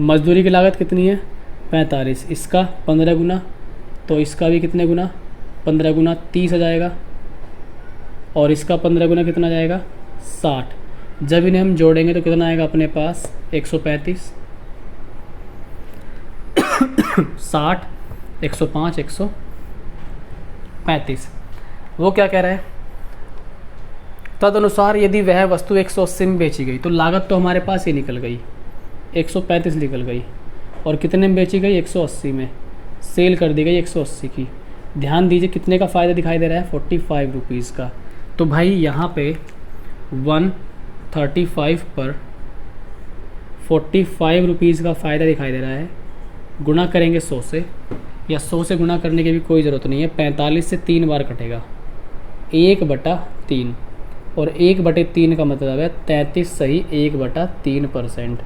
Speaker 1: मजदूरी की लागत कितनी है 45, इसका 15 गुना, तो इसका भी कितने गुना 15 गुना 30 आ जाएगा, और इसका 15 गुना कितना जाएगा 60। जब इन्हें हम जोड़ेंगे तो कितना आएगा अपने पास 135, 60 105 135। वो क्या कह रहा है, तदनुसार यदि वह वस्तु 180 में बेची गई तो लागत तो हमारे पास ही निकल गई, 135 निकल गई, और कितने में बेची गई 180 में, सेल कर दी गई 180 की। ध्यान दीजिए कितने का फ़ायदा दिखाई दे रहा है 45 रुपीज़ का। तो भाई यहाँ पे 135 पर 45 रुपीज़ का फ़ायदा दिखाई दे रहा है। गुणा करेंगे 100 से, या 100 से गुणा करने की भी कोई ज़रूरत नहीं है, 45 से 3 बार कटेगा, 1/3, और 1/3 का मतलब है 33 सही 1/3%।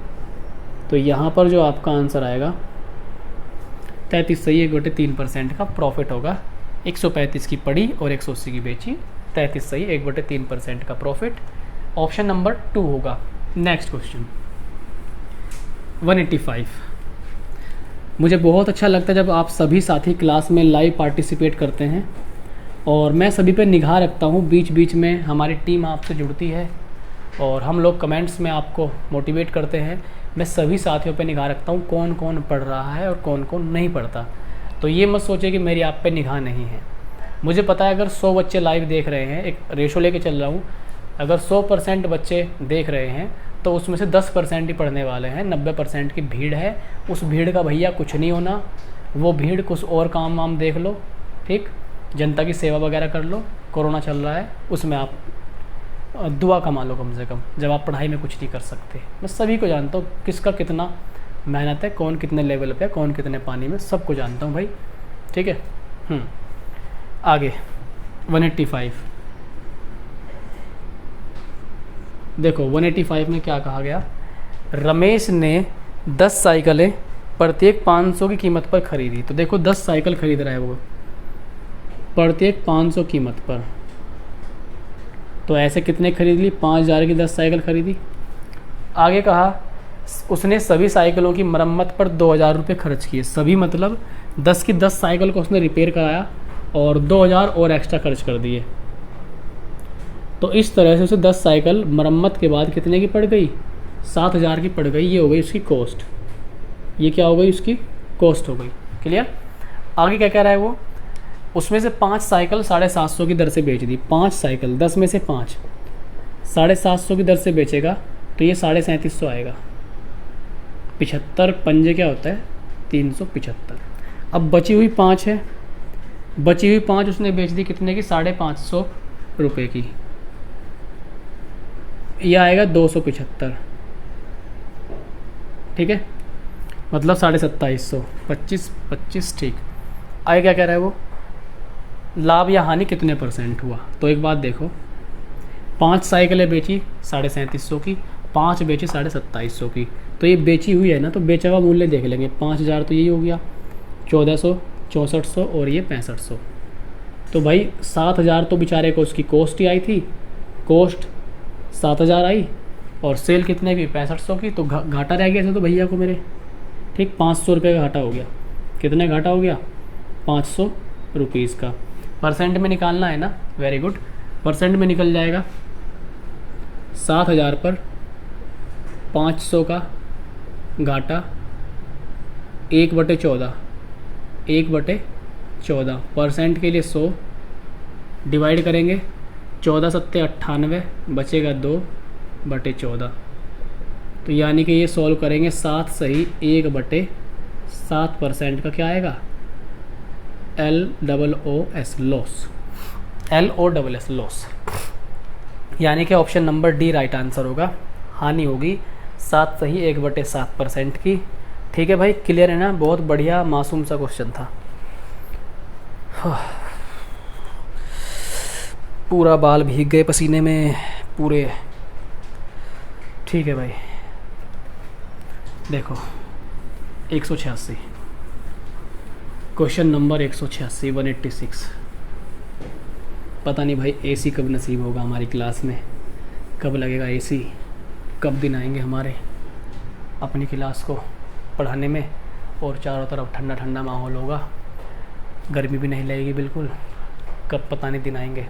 Speaker 1: तो यहाँ पर जो आपका आंसर आएगा 33 सही 1/3% का प्रॉफिट होगा। 135 की पड़ी और 180 की बेची, 33 सही 1/3% का प्रॉफिट। ऑप्शन नंबर 2 होगा। Next question 185। मुझे बहुत अच्छा लगता है जब आप सभी साथी क्लास में लाइव पार्टिसिपेट करते हैं, और मैं सभी पे निगाह रखता हूँ। बीच बीच में हमारी टीम आपसे जुड़ती है और हम लोग कमेंट्स में आपको मोटिवेट करते हैं। मैं सभी साथियों पे निगाह रखता हूँ कौन कौन पढ़ रहा है और कौन कौन नहीं पढ़ता। तो ये मत सोचिए कि मेरी आप पे निगाह नहीं है। मुझे पता है अगर 100 बच्चे लाइव देख रहे हैं, एक रेशो लेके चल रहा हूँ, अगर 100% बच्चे देख रहे हैं तो उसमें से 10% ही पढ़ने वाले हैं। 90% की भीड़ है। उस भीड़ का भैया कुछ नहीं होना, वो भीड़ कुछ और काम वाम देख लो, ठीक, जनता की सेवा वगैरह कर लो। कोरोना चल रहा है, उसमें आप दुआ कमा लो कम से कम, जब आप पढ़ाई में कुछ नहीं कर सकते। मैं सभी को जानता हूँ किसका कितना मेहनत है, कौन कितने लेवल पे है, कौन कितने पानी में, सबको जानता हूँ भाई, ठीक है। आगे 185 देखो। 185 में क्या कहा गया, रमेश ने 10 साइकिलें प्रत्येक 500 की कीमत पर खरीदी। तो देखो 10 साइकिल खरीद रहा है वो प्रत्येक 500 कीमत पर, तो ऐसे कितने खरीद ली, 5000 की 10 साइकिल खरीदी। आगे कहा उसने सभी साइकिलों की मरम्मत पर 2000 रुपये खर्च किए। सभी मतलब 10 की 10 साइकिल को उसने रिपेयर कराया और 2000 और एक्स्ट्रा खर्च कर दिए। तो इस तरह से उसे 10 साइकिल मरम्मत के बाद कितने की पड़ गई, 7000 की पड़ गई। ये हो गई उसकी कॉस्ट, ये क्या हो गई उसकी कॉस्ट हो गई। क्लियर। आगे क्या कह रहा है वो, उसमें से 5 साइकिल 750 की दर से बेच दी। 5 साइकिल 10 में से 5 750 की दर से बेचेगा तो ये 3750 आएगा। 75 पंजे क्या होता है 375। अब बची हुई 5 है, बची हुई 5 उसने बेच दी कितने की, 550 रुपये की। यह आएगा 275, ठीक है, मतलब 2750, 25 ठीक। आगे क्या कह रहा है वो, लाभ या हानि कितने % हुआ। तो एक बात देखो, 5 साइकिलें बेची 3750 की, 5 बेची 2750 की, तो ये बेची हुई है ना, तो बेचा हुआ मूल्य देख लेंगे। 5000 तो यही हो गया, 1400, 6400 और ये 6500। तो भाई 7000 तो बेचारे को उसकी कॉस्ट ही आई थी, कॉस्ट 7000 आई और सेल कितने की 6500 की, तो घाटा रह गया ऐसे तो भैया को मेरे, ठीक, 500 रुपये का घाटा हो गया। कितने घाटा हो गया, 500 रुपीज़ का। परसेंट में निकालना है ना, वेरी गुड, परसेंट में निकल जाएगा। 7000 पर 500 का घाटा 1/14, 1/14 परसेंट के लिए 100 डिवाइड करेंगे 14 सत्ते 98, बचेगा 2/14। तो यानी कि ये सॉल्व करेंगे 7 सही 1/7% का क्या आएगा, LOOS लॉस, LOSS लॉस। यानी कि option number D right answer होगा, हानि होगी 7 सही 1/7% की। ठीक है भाई, क्लियर है ना? बहुत बढ़िया मासूम सा क्वेश्चन था। पूरा बाल भीग गए पसीने में पूरे। ठीक है भाई, देखो 186 क्वेश्चन नंबर 186 186। पता नहीं भाई एसी कब नसीब होगा हमारी क्लास में, कब लगेगा एसी, कब दिन आएंगे हमारे अपनी क्लास को पढ़ाने में, और चारों तरफ ठंडा ठंडा माहौल होगा, गर्मी भी नहीं लगेगी बिल्कुल। कब पता नहीं दिन आएंगे,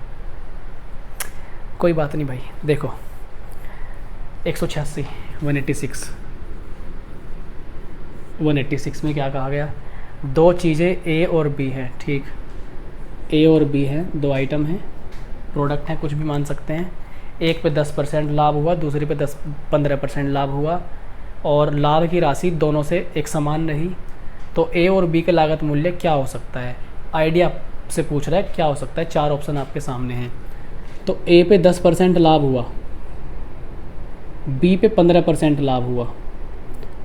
Speaker 1: कोई बात नहीं भाई। देखो 186 186 में क्या कहा गया, दो चीज़ें ए और बी हैं। ठीक, ए और बी हैं, दो आइटम हैं, प्रोडक्ट हैं, कुछ भी मान सकते हैं। एक पे 10% लाभ हुआ, दूसरे पे 15% लाभ हुआ, और लाभ की राशि दोनों से एक समान रही। तो ए और बी के लागत मूल्य क्या हो सकता है, आइडिया से पूछ रहा है क्या हो सकता है। 4 ऑप्शन आपके सामने हैं। तो ए पे 10% लाभ हुआ, बी पे 15% लाभ हुआ,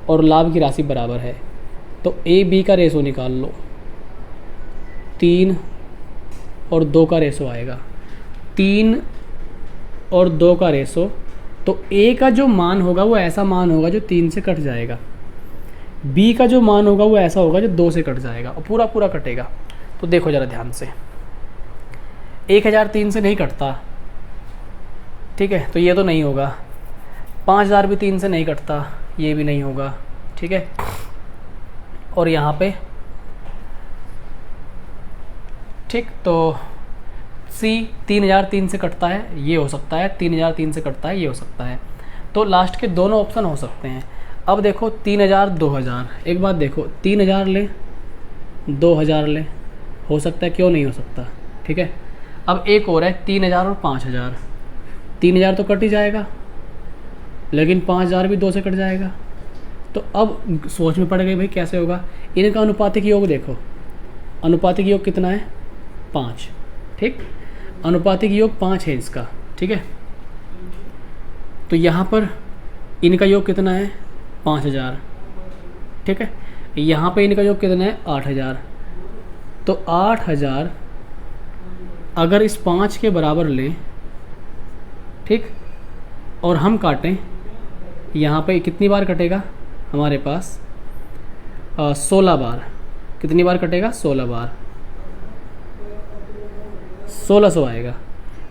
Speaker 1: और लाभ की राशि बराबर है। तो ए बी का रेशो निकाल लो, 3 और 2 का रेशो आएगा, 3 और 2 का रेशो। तो ए का जो मान होगा वो ऐसा मान होगा जो 3 से कट जाएगा, बी का जो मान होगा वो ऐसा होगा जो 2 से कट जाएगा, और पूरा पूरा कटेगा। तो देखो ज़रा ध्यान से, 1000 3 से नहीं कटता, ठीक है, तो ये तो नहीं होगा। 5000 भी 3 से नहीं कटता, ये भी नहीं होगा, ठीक है। और यहाँ पे ठीक, तो सी 3000 3 से कटता है, ये हो सकता है, 3000 3 से कटता है, ये हो सकता है। तो लास्ट के दोनों ऑप्शन हो सकते हैं। अब देखो 3000 2000, एक बात देखो, 3000 ले 2000 ले, हो सकता है, क्यों नहीं हो सकता, ठीक है। अब एक और है 3000 और 5000, 3000 तो कट ही जाएगा, लेकिन 5000 भी 2 से कट जाएगा। तो अब सोच में पड़ गई भाई कैसे होगा। इनका अनुपातिक योग देखो, अनुपातिक योग कितना है, 5, ठीक, अनुपातिक योग 5 है इसका, ठीक है। तो यहाँ पर इनका योग कितना है, 5000, ठीक है। यहाँ पे इनका योग कितना है, 8000। तो 8000 अगर इस 5 के बराबर लें, ठीक, और हम काटें, यहाँ पे कितनी बार कटेगा हमारे पास, 16 बार। कितनी बार कटेगा, 16 बार, 1600 आएगा।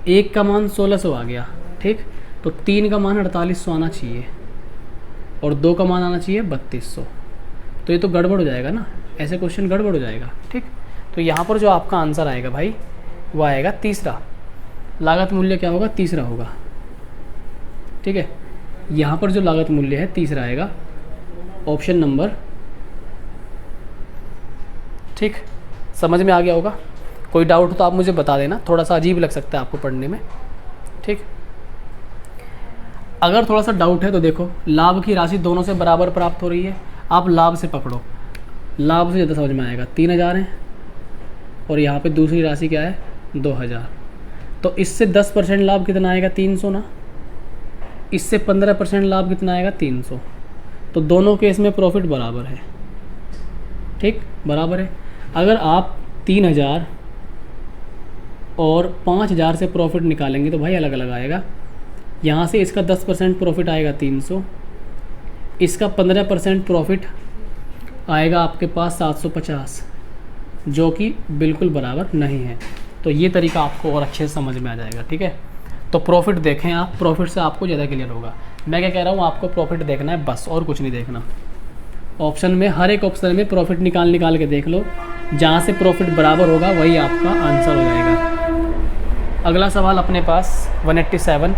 Speaker 1: एक का मान 1600 आ गया, ठीक। तो 3 का मान 4800 आना चाहिए, और 2 का मान आना चाहिए 3200। तो ये तो गड़बड़ हो जाएगा ना, ऐसे क्वेश्चन गड़बड़ हो जाएगा, ठीक। तो यहाँ पर जो आपका आंसर आएगा भाई वो आएगा तीसरा, लागत मूल्य क्या होगा, तीसरा होगा, ठीक है। यहाँ पर जो लागत मूल्य है तीसरा आएगा, ऑप्शन नंबर, ठीक। समझ में आ गया होगा। कोई डाउट हो तो आप मुझे बता देना, थोड़ा सा अजीब लग सकता है आपको पढ़ने में, ठीक। अगर थोड़ा सा डाउट है तो देखो, लाभ की राशि दोनों से बराबर प्राप्त हो रही है, आप लाभ से पकड़ो, लाभ से ज़्यादा समझ में आएगा। 3000 है और यहाँ पे दूसरी राशि क्या है, 2000। तो इससे 10% लाभ कितना आएगा, 300 ना। इससे 15% लाभ कितना आएगा, 300। तो दोनों केस में प्रॉफिट बराबर है, ठीक, बराबर है। अगर आप 3000 और 5000 से प्रॉफिट निकालेंगे तो भाई अलग अलग आएगा। यहाँ से इसका 10% प्रॉफिट आएगा 300, इसका 15% प्रॉफिट आएगा आपके पास 750, जो कि बिल्कुल बराबर नहीं है। तो ये तरीका आपको और अच्छे से समझ में आ जाएगा, ठीक है। तो प्रॉफिट देखें आप, प्रॉफिट से आपको ज़्यादा क्लियर होगा। मैं क्या कह रहा हूँ, आपको प्रॉफिट देखना है बस, और कुछ नहीं देखना। ऑप्शन में, हर एक ऑप्शन में प्रॉफिट निकाल के देख लो, जहाँ से प्रॉफिट बराबर होगा वही आपका आंसर हो जाएगा। अगला सवाल अपने पास 187,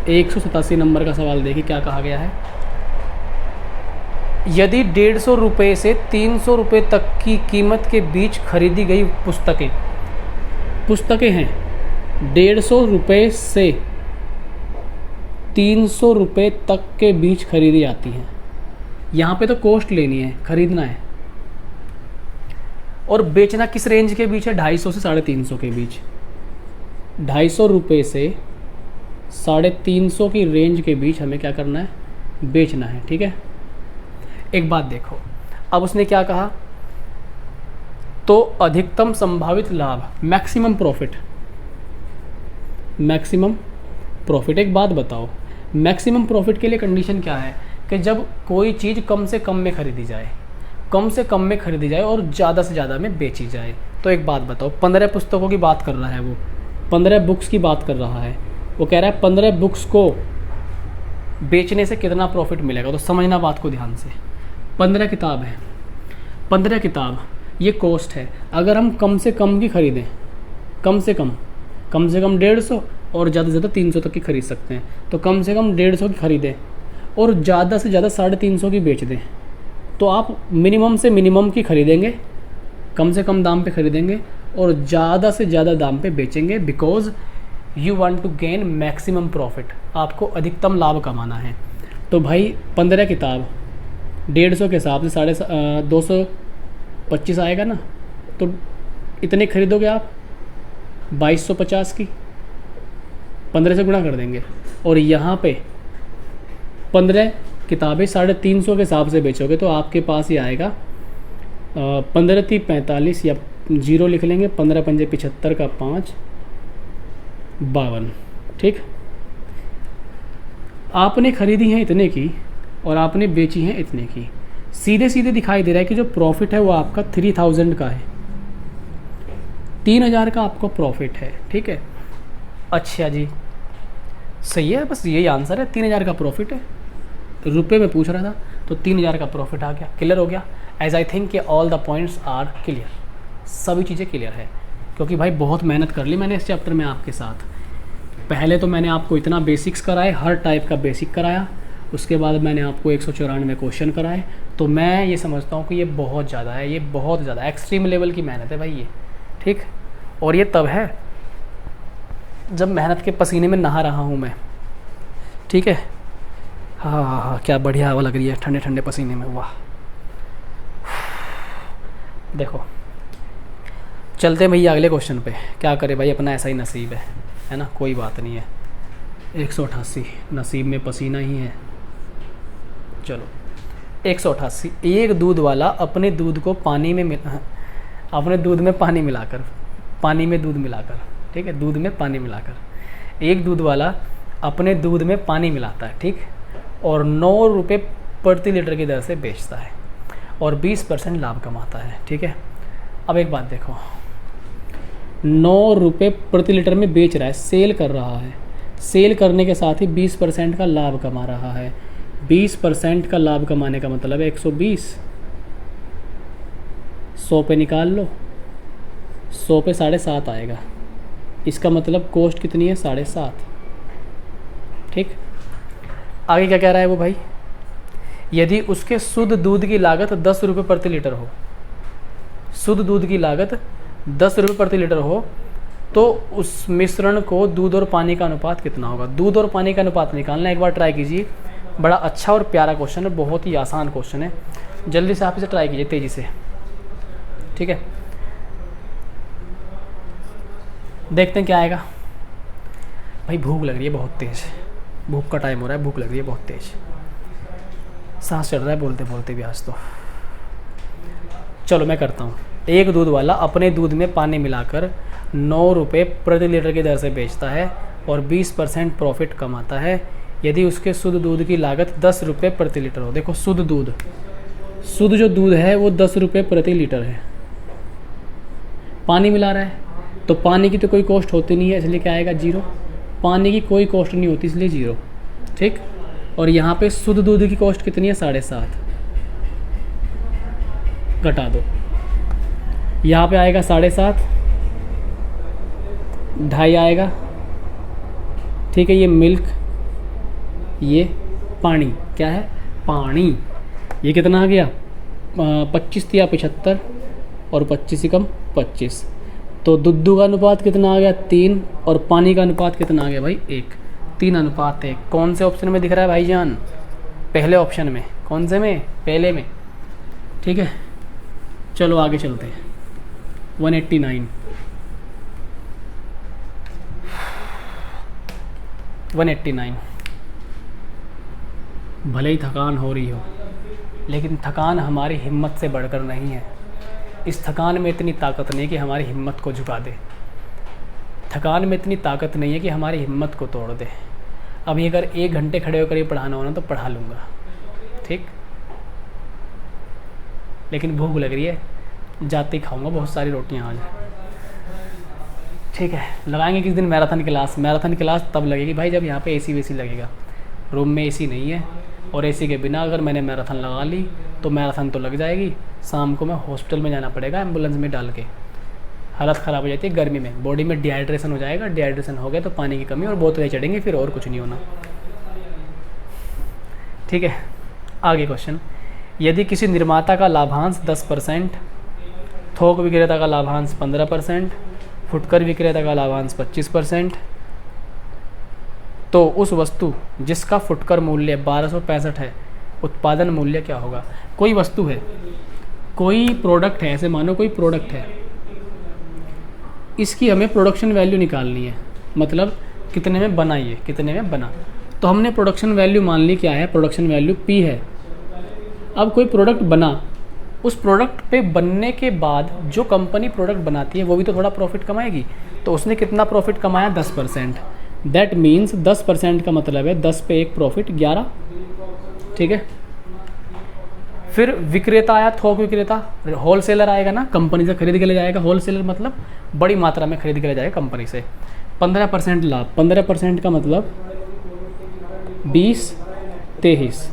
Speaker 1: 187 नंबर का सवाल देखिए क्या कहा गया है। यदि 150 रुपये से 300 रुपये तक की कीमत के बीच खरीदी गई पुस्तकें हैं 150 रुपये से 300 रुपये तक के बीच खरीदी जाती हैं। यहाँ पे तो कॉस्ट लेनी है, खरीदना है, और बेचना किस रेंज के बीच है? 250 से 350 के बीच। 250 रुपये से 350 की रेंज के बीच हमें क्या करना है? बेचना है। ठीक है, एक बात देखो, अब उसने क्या कहा, तो अधिकतम संभावित लाभ, मैक्सिमम प्रॉफिट। एक बात बताओ, मैक्सिमम प्रॉफिट के लिए कंडीशन क्या है? कि जब कोई चीज़ कम से कम में खरीदी जाए और ज़्यादा से ज़्यादा में बेची जाए। तो एक बात बताओ, 15 पुस्तकों की बात कर रहा है वो, 15 बुक्स की बात कर रहा है वो, कह रहा है 15 बुक्स को बेचने से कितना प्रॉफिट मिलेगा। तो समझना बात को ध्यान से, 15 किताब है, 15 किताब ये कॉस्ट है। अगर हम कम से कम की खरीदें, कम से कम 150 और ज़्यादा से ज़्यादा 300 तक की खरीद सकते हैं, तो कम से कम 150 की खरीदें और ज़्यादा से ज़्यादा 350 की बेच दें, तो आप मिनिमम से मिनिमम की खरीदेंगे, कम से कम दाम पे खरीदेंगे और ज़्यादा से ज़्यादा दाम पे बेचेंगे, because you want to gain maximum profit. आपको अधिकतम लाभ कमाना है। तो भाई 15 किताब 150 के हिसाब से 225 आएगा ना, तो इतने खरीदोगे आप 2250 की, 15 से गुणा कर देंगे, और यहाँ पे 15 किताबें 350 के हिसाब से बेचोगे तो आपके पास ये आएगा 15 × 45 या 0 लिख लेंगे, 15 × 5 = 75 का 5 52। ठीक, आपने खरीदी हैं इतने की और आपने बेची हैं इतने की, सीधे सीधे दिखाई दे रहा है कि जो प्रॉफिट है वो आपका 3000 का है, 3000 का आपको प्रॉफिट है। ठीक है, अच्छा जी, सही है, बस यही आंसर है, 3000 का प्रॉफिट है। रुपए में पूछ रहा था तो 3000 का प्रॉफिट आ गया, क्लियर हो गया। एज आई थिंक कि all the points are clear, सभी चीज़ें क्लियर है, क्योंकि भाई बहुत मेहनत कर ली मैंने इस चैप्टर में आपके साथ। पहले तो मैंने आपको इतना बेसिक्स कराए, हर टाइप का बेसिक कराया, उसके बाद मैंने आपको 194 क्वेश्चन कराए। तो मैं ये समझता हूँ कि ये बहुत ज़्यादा है, ये बहुत ज़्यादा एक्सट्रीम लेवल की मेहनत है भाई ये। ठीक, और ये तब है जब मेहनत के पसीने में नहा रहा हूँ मैं। ठीक है, हाँ, क्या बढ़िया हवा लग रही है ठंडे ठंडे पसीने में, वाह। देखो, चलते हैं भैया अगले क्वेश्चन पे। क्या करे भाई, अपना ऐसा ही नसीब है ना, कोई बात नहीं है। 188 नसीब में पसीना ही है। चलो 188, एक दूध वाला अपने दूध को पानी में दूध में दूध मिलाकर, ठीक है, दूध में पानी मिलाकर, एक दूध वाला अपने दूध में पानी मिलाता है, ठीक, और 9 रुपये प्रति लीटर की दर से बेचता है और 20% लाभ कमाता है। ठीक है, अब एक बात देखो, 9 रुपये प्रति लीटर में बेच रहा है, सेल कर रहा है, सेल करने के साथ ही 20% का लाभ कमा रहा है। 20% का लाभ कमाने का मतलब है 120, 100 पे निकाल लो, 100 पे 7.5 आएगा, इसका मतलब कॉस्ट कितनी है, 7.5। ठीक, आगे क्या कह रहा है वो भाई, यदि उसके शुद्ध दूध की लागत 10 रुपये प्रति लीटर हो, शुद्ध दूध की लागत 10 रुपये प्रति लीटर हो, तो उस मिश्रण को दूध और पानी का अनुपात कितना होगा। दूध और पानी का अनुपात निकालना, एक बार ट्राई कीजिए, बड़ा अच्छा और प्यारा क्वेश्चन है, बहुत ही आसान क्वेश्चन है, जल्दी से आप इसे ट्राई कीजिए तेज़ी से। ठीक है, देखते हैं क्या आएगा। भाई भूख लग रही है बहुत तेज़, भूख का टाइम हो रहा है, भूख लग रही है बहुत तेज़, सांस चढ़ रहा है बोलते बोलते भी आज तो। चलो मैं करता हूँ। एक दूध वाला अपने दूध में पानी मिलाकर 9 रुपये प्रति लीटर की दर से बेचता है और 20% प्रॉफिट कमाता है यदि उसके शुद्ध दूध की लागत 10 रुपये प्रति लीटर हो। देखो शुद्ध दूध, शुद्ध जो दूध है वो 10 रुपये प्रति लीटर है, पानी मिला रहा है तो पानी की तो कोई कॉस्ट होती नहीं है, इसलिए क्या आएगा, 0। पानी की कोई कॉस्ट नहीं होती इसलिए 0। ठीक, और यहाँ पे शुद्ध दूध की कॉस्ट कितनी है, 7.5, घटा दो, यहाँ पे आएगा 7.5, 2.5 आएगा। ठीक है, ये मिल्क ये पानी, क्या है? पानी। ये कितना आ गया? 25 या 75 और 25 कम 25, तो दुद्धू का अनुपात कितना आ गया? 3, और पानी का अनुपात कितना आ गया भाई? 1। 3:1। कौन से ऑप्शन में दिख रहा है भाईजान? पहले ऑप्शन में। कौन से में? पहले में। ठीक है, चलो आगे चलते हैं। 189 भले ही थकान हो रही हो, लेकिन थकान हमारी हिम्मत से बढ़कर नहीं है। इस थकान में इतनी ताकत नहीं कि हमारी हिम्मत को झुका दे। थकान में इतनी ताकत नहीं है कि हमारी हिम्मत को तोड़ दे। अभी अगर 1 घंटे खड़े होकर ये पढ़ाना हो ना तो पढ़ा लूँगा, ठीक। लेकिन भूख लग रही है, जाते ही खाऊंगा बहुत सारी रोटियां आज, ठीक है। लगाएंगे किस दिन मैराथन क्लास? मैराथन क्लास तब लगेगी भाई जब यहाँ पे एसी वेसी लगेगा। रूम में एसी नहीं है, और एसी के बिना अगर मैंने मैराथन लगा ली तो मैराथन तो लग जाएगी, शाम को मैं हॉस्पिटल में जाना पड़ेगा एम्बुलेंस में डाल के। हालत ख़राब हो जाती है गर्मी में, बॉडी में डिहाइड्रेशन हो जाएगा। डिहाइड्रेशन हो गया तो पानी की कमी और बोतलें चढ़ेंगी, फिर और कुछ नहीं होना, ठीक है। आगे क्वेश्चन, यदि किसी निर्माता का लाभांश 10%, थोक विक्रेता का लाभांश 15%, फुटकर विक्रेता का लाभांश 25%, तो उस वस्तु जिसका फुटकर मूल्य 1265 है, उत्पादन मूल्य क्या होगा? कोई वस्तु है, कोई प्रोडक्ट है, ऐसे मानो कोई प्रोडक्ट है, इसकी हमें प्रोडक्शन वैल्यू निकालनी है, मतलब कितने में बना, ये कितने में बना। तो हमने प्रोडक्शन वैल्यू मान ली, क्या है? प्रोडक्शन वैल्यू P है। अब कोई प्रोडक्ट बना, उस प्रोडक्ट पे बनने के बाद जो कंपनी प्रोडक्ट बनाती है वो भी तो थोड़ा प्रॉफिट कमाएगी। तो उसने कितना प्रॉफिट कमाया? 10%। दैट मीन्स 10% का मतलब है 10 पे 1 प्रॉफिट 11, ठीक है। फिर विक्रेता आया, थोक विक्रेता, होलसेलर आएगा ना, कंपनी से खरीद के ले जाएगा। होलसेलर मतलब बड़ी मात्रा में खरीद के ले जाएगा कंपनी से। 15% लाभ, 15% का मतलब 20, 23,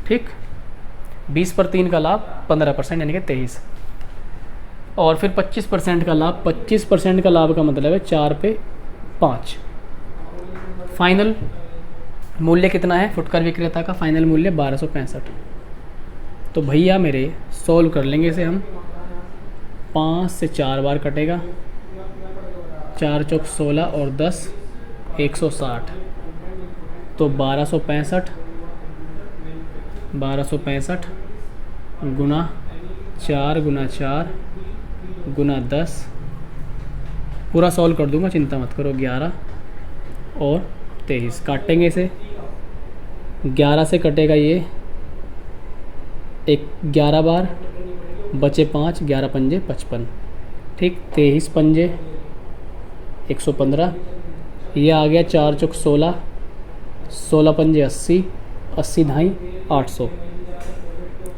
Speaker 1: ठीक। 20 पर 3 का लाभ 15% यानी कि 23, और फिर 25% का लाभ। 25% का लाभ का मतलब है 4 पे 5। फाइनल मूल्य कितना है फुटकर विक्रेता का? फाइनल मूल्य 1265। तो भैया मेरे सॉल्व कर लेंगे इसे हम। 5 से 4 बार कटेगा, 4 चौक 16 और 10 160, तो 1265 गुना 4 गुना 4 गुना 10, पूरा सॉल्व कर दूंगा, चिंता मत करो। 11 और 23 काटेंगे इसे। 11 से कटेगा ये 11 बार, बचे 5, 11 पंजे 55, ठीक। 23 पंजे 115, ये आ गया 4 चौक 16, 16 पंजे 80, 80 ढाई 800,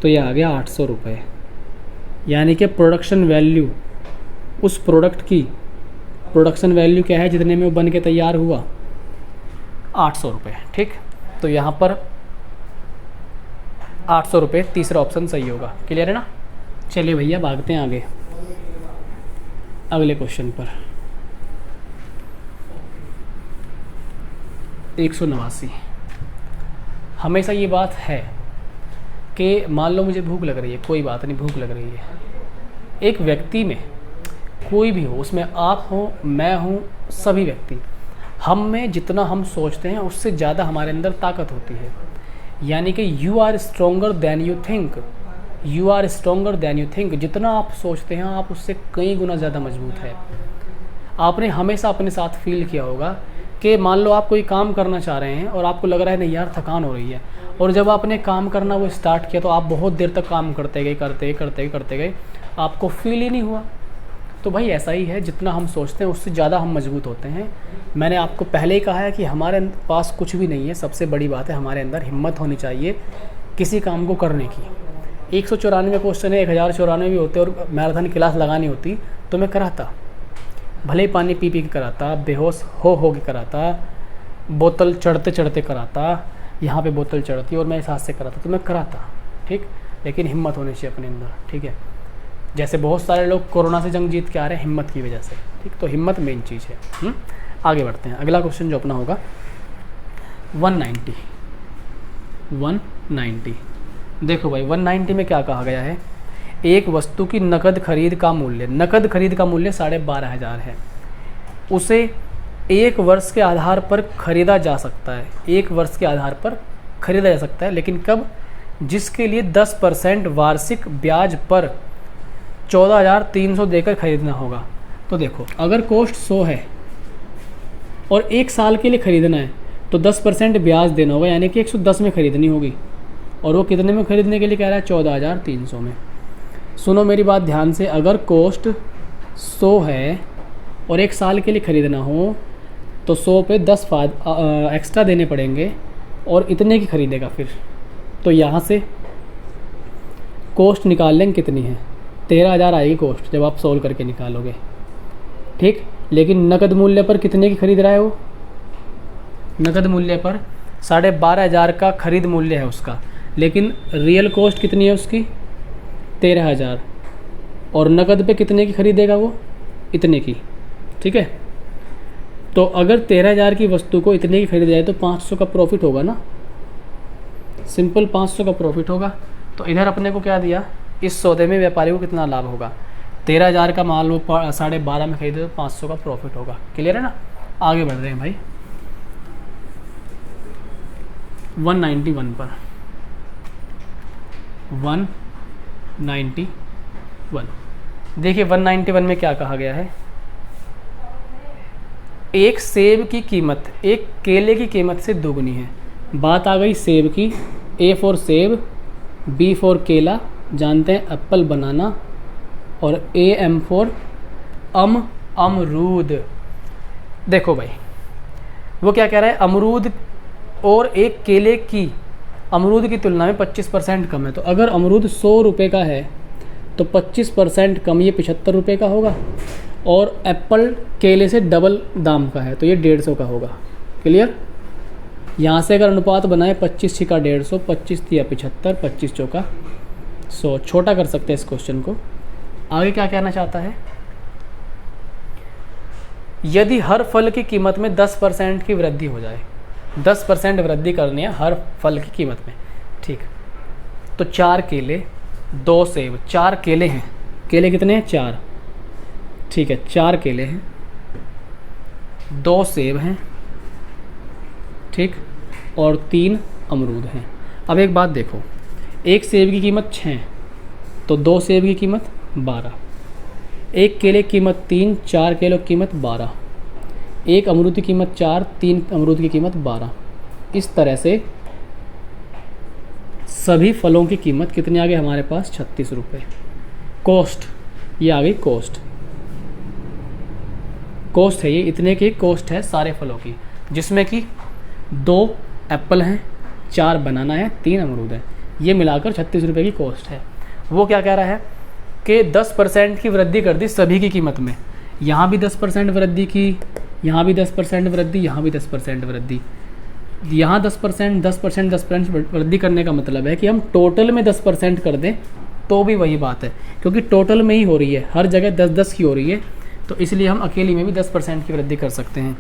Speaker 1: तो ये आ गया 800 रुपये। यानी कि प्रोडक्शन वैल्यू, उस प्रोडक्ट की प्रोडक्शन वैल्यू क्या है जितने में वो बन के तैयार हुआ? 800 रुपये, ठीक। तो यहाँ पर 800 रुपये, तीसरा ऑप्शन सही होगा। क्लियर है ना? चलिए भैया भागते हैं आगे अगले क्वेश्चन पर। 189। हमेशा ये बात है कि मान लो मुझे भूख लग रही है, कोई बात नहीं, भूख लग रही है। एक व्यक्ति में, कोई भी हो, उसमें आप हो, मैं हूँ, सभी व्यक्ति, हम में जितना हम सोचते हैं उससे ज़्यादा हमारे अंदर ताकत होती है। यानी कि you are stronger than you think, you are stronger than you think. जितना आप सोचते हैं आप उससे कई गुना ज़्यादा मजबूत है। आपने हमेशा अपने साथ फील किया होगा कि मान लो आप कोई काम करना चाह रहे हैं और आपको लग रहा है नहीं यार थकान हो रही है, और जब आपने काम करना वो स्टार्ट किया तो आप बहुत देर तक काम करते गए, आपको फील ही नहीं हुआ। तो भाई ऐसा ही है, जितना हम सोचते हैं उससे ज़्यादा हम मजबूत होते हैं। मैंने आपको पहले ही कहा है कि हमारे पास कुछ भी नहीं है, सबसे बड़ी बात है हमारे अंदर हिम्मत होनी चाहिए किसी काम को करने की। 194 क्वेश्चन है, 1094 भी होते और मैराथन क्लास लगानी होती तो मैं कराता, भले ही पानी पी के कराता, बेहोश हो के कराता, बोतल चढ़ते चढ़ते कराता, यहाँ पे बोतल चढ़ती और मैं इस हाथ से कराता तो मैं कराता, ठीक। लेकिन हिम्मत होनी चाहिए अपने अंदर, ठीक है। जैसे बहुत सारे लोग कोरोना से जंग जीत के आ रहे हैं हिम्मत की वजह से, ठीक। तो हिम्मत मेन चीज़ है। आगे बढ़ते हैं। अगला क्वेश्चन जो अपना होगा 190 190। देखो भाई 190 में क्या कहा गया है, एक वस्तु की नकद खरीद का मूल्य 12,500 है, उसे 1 वर्ष के आधार पर खरीदा जा सकता है, 1 वर्ष के आधार पर खरीदा जा सकता है, लेकिन कब? जिसके लिए 10% वार्षिक ब्याज पर 14,300 देकर खरीदना होगा। तो देखो अगर कॉस्ट 100 है और 1 साल के लिए ख़रीदना है तो 10% ब्याज देना होगा, यानी कि 110 में ख़रीदनी होगी। और वो कितने में ख़रीदने के लिए कह रहा है? 14,300 में। सुनो मेरी बात ध्यान से, अगर कॉस्ट 100 है और 1 साल के लिए ख़रीदना हो तो 100 पे 10 एक्स्ट्रा देने पड़ेंगे और इतने की ख़रीदेगा फिर। तो यहाँ से कॉस्ट निकाल लेंगे कितनी है, 13,000 आएगी कॉस्ट जब आप सोल्व करके निकालोगे, ठीक। लेकिन नकद मूल्य पर कितने की खरीद रहा है वो? नकद मूल्य पर 12,500 का खरीद मूल्य है उसका, लेकिन रियल कॉस्ट कितनी है उसकी? 13,000। और नकद पे कितने की खरीदेगा वो? इतने की, ठीक है। तो अगर 13,000 की वस्तु को इतने की खरीदा जाए तो 500 का प्रॉफिट होगा ना, सिंपल 500 का प्रॉफिट होगा। तो इधर अपने को क्या दिया, इस सौदे में व्यापारी को कितना लाभ होगा? 13,000 का माल वो 12.5 में खरीदे तो 500 का प्रॉफिट होगा। क्लियर है ना? आगे बढ़ रहे हैं भाई 191 पर। 191 देखिए 191 में क्या कहा गया है, एक सेब की कीमत एक केले की कीमत से दोगुनी है। बात आ गई सेब की, ए फॉर सेब, बी फॉर केला, जानते हैं एप्पल बनाना, और ए एम फॉर अमरूद। देखो भाई वो क्या कह रहा है, अमरूद और एक केले की अमरूद की तुलना में 25% कम है। तो अगर अमरूद 100 रुपये का है तो 25% कम ये 75 रुपये का होगा, और एप्पल केले से डबल दाम का है तो ये 150 का होगा। क्लियर? यहाँ से अगर अनुपात बनाए 25 छिका 150, 25 तिया 75, 25 चौका 100। छोटा कर सकते हैं इस क्वेश्चन को। आगे क्या कहना चाहता है, यदि हर फल की कीमत में 10% की वृद्धि हो जाए, 10% वृद्धि करनी है हर फल की कीमत में, ठीक। तो 4 केले 2 सेब, 4 केले हैं, केले कितने हैं? 4, ठीक है। 4 केले हैं, 2 सेब हैं, ठीक, और 3 अमरूद हैं। अब एक बात देखो, एक सेब की कीमत 6 तो 2 सेब की कीमत 12, एक केले की कीमत 3, 4 केलों की कीमत 12, एक अमरूद की कीमत 4, 3 अमरूद की कीमत 12। इस तरह से सभी फलों की कीमत कितनी आ गई हमारे पास? 36 रुपये। कॉस्ट ये आ गई, कॉस्ट है ये, इतने की कॉस्ट है सारे फलों की, जिसमें कि 2 एप्पल हैं, 4 बनाना है, 3 अमरूद हैं, ये मिलाकर 36 रुपये की कॉस्ट है। वो क्या कह रहा है कि 10% की वृद्धि कर दी सभी की कीमत में, यहाँ भी 10% वृद्धि की, यहाँ भी 10% वृद्धि, यहाँ भी 10% वृद्धि, यहाँ 10% वृद्धि करने का मतलब है कि हम टोटल में 10% कर दें तो भी वही बात है, क्योंकि टोटल में ही हो रही है, हर जगह 10-10 की हो रही है, तो इसलिए हम अकेली में भी 10% की वृद्धि कर सकते हैं।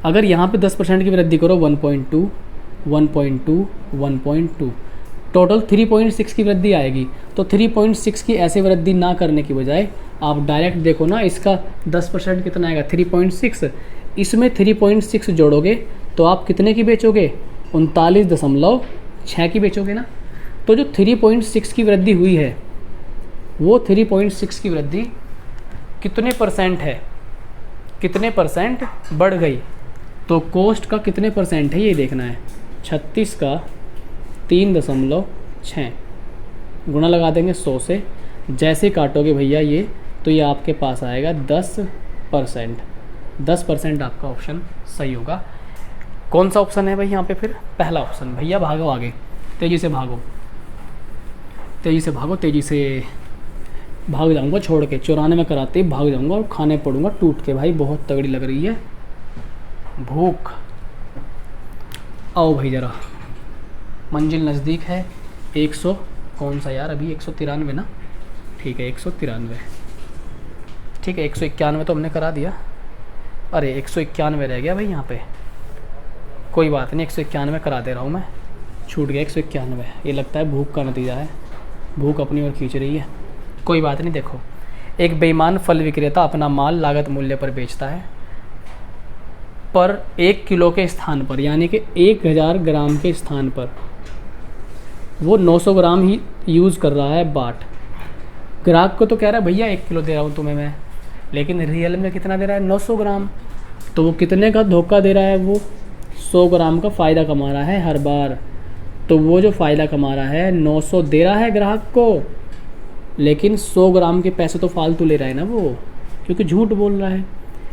Speaker 1: अगर यहाँ पे 10% की वृद्धि करो 1.2, 1.2, 1.2, टोटल 3.6 की वृद्धि आएगी। तो 3.6 की ऐसे वृद्धि ना करने की बजाय आप डायरेक्ट देखो ना, इसका 10% कितना आएगा? 3.6। इसमें 3.6 जोड़ोगे तो आप कितने की बेचोगे? 39.6 की बेचोगे ना। तो जो 3.6 की वृद्धि हुई है वो 3.6 की वृद्धि कितने परसेंट है, कितने परसेंट बढ़ गई? तो कॉस्ट का कितने परसेंट है ये देखना है। 36 का 3.6 गुणा लगा देंगे 100 से, जैसे काटोगे भैया ये, तो ये आपके पास आएगा 10%। 10% आपका ऑप्शन सही होगा। कौन सा ऑप्शन है भाई यहाँ पे? फिर पहला ऑप्शन। भैया भागो आगे, तेज़ी से भागो, तेज़ी से भागो, तेज़ी से भाग जाऊँगा छोड़ के, 94 में कराते ही भाग जाऊँगा और खाने पड़ूँगा टूट के। भाई बहुत तगड़ी लग रही है भूख। आओ भाई ज़रा, मंजिल नज़दीक है। 100 कौन सा यार, अभी 193 ना, ठीक है 193, ठीक है 191 तो हमने करा दिया। अरे 191 रह गया भाई यहाँ पे, कोई बात नहीं, 191 करा दे रहा हूँ मैं, छूट गया 191। ये लगता है भूख का नतीजा है, भूख अपनी ओर खींच रही है। कोई बात नहीं। देखो, एक बेईमान फल विक्रेता अपना माल लागत मूल्य पर बेचता है, पर 1 किलो के स्थान पर, यानी कि 1000 ग्राम के स्थान पर वो 900 ग्राम ही यूज़ कर रहा है बाट। ग्राहक को तो कह रहा है भैया 1 किलो दे रहा हूँ तुम्हें मैं, लेकिन रियल में कितना दे रहा है, 900 ग्राम। तो वो कितने का धोखा दे रहा है, वो 100 ग्राम का फ़ायदा कमा रहा है हर बार। तो वो जो फ़ायदा कमा रहा है 900 दे रहा है ग्राहक को, लेकिन 100 ग्राम के पैसे तो फालतू ले रहा है ना वो, क्योंकि झूठ बोल रहा है।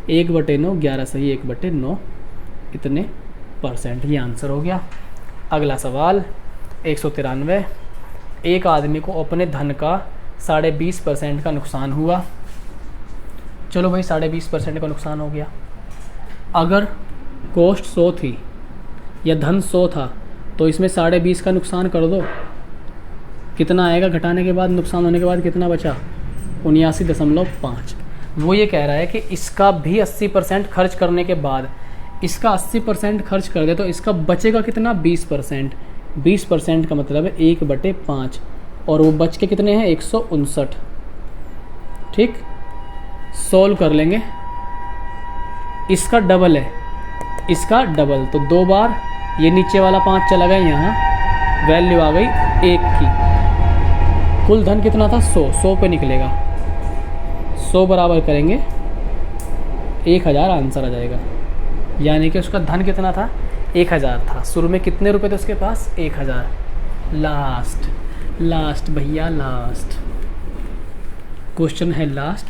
Speaker 1: 1/9, 11 सही, 1/9 इतने %। ये आंसर हो गया। अगला सवाल 193। एक आदमी को अपने धन का 20.5% का नुकसान हुआ। चलो भाई 20.5% का नुकसान हो गया। अगर कॉस्ट 100 थी या धन 100 था, तो इसमें 20.5 का नुकसान कर दो, कितना आएगा घटाने के बाद, नुकसान होने के बाद कितना बचा, 79.5। वो ये कह रहा है कि इसका भी 80% खर्च करने के बाद, इसका 80% खर्च कर दे तो इसका बचेगा कितना, 20%। 20% का मतलब है 1/5, और वो बच के कितने हैं, 159। ठीक, सोल्व कर लेंगे। इसका डबल है, इसका डबल, तो 2 बार ये नीचे वाला 5 चला गया, यहाँ वैल्यू आ गई 1 की। कुल धन कितना था, 100 पे निकलेगा, 100 बराबर करेंगे 1000, आंसर आ जाएगा। यानी कि उसका धन कितना था, 1000 था। शुरू में कितने रुपए थे उसके पास, 1000। लास्ट भैया, लास्ट क्वेश्चन है, लास्ट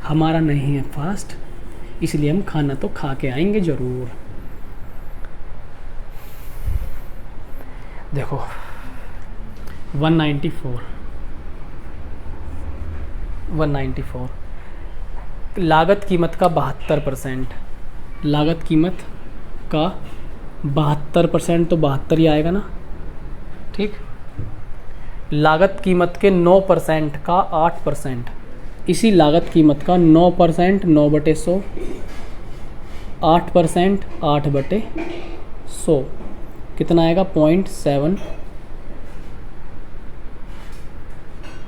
Speaker 1: हमारा नहीं है फास्ट, इसलिए हम खाना तो खा के आएंगे ज़रूर। देखो 194 लागत कीमत का 72%, लागत कीमत का 72%, तो 72 ही आएगा ना। ठीक, लागत कीमत के 9% का 8%, इसी लागत कीमत का 9%, 9/100, 8%, 8/100, कितना आएगा, 0.7।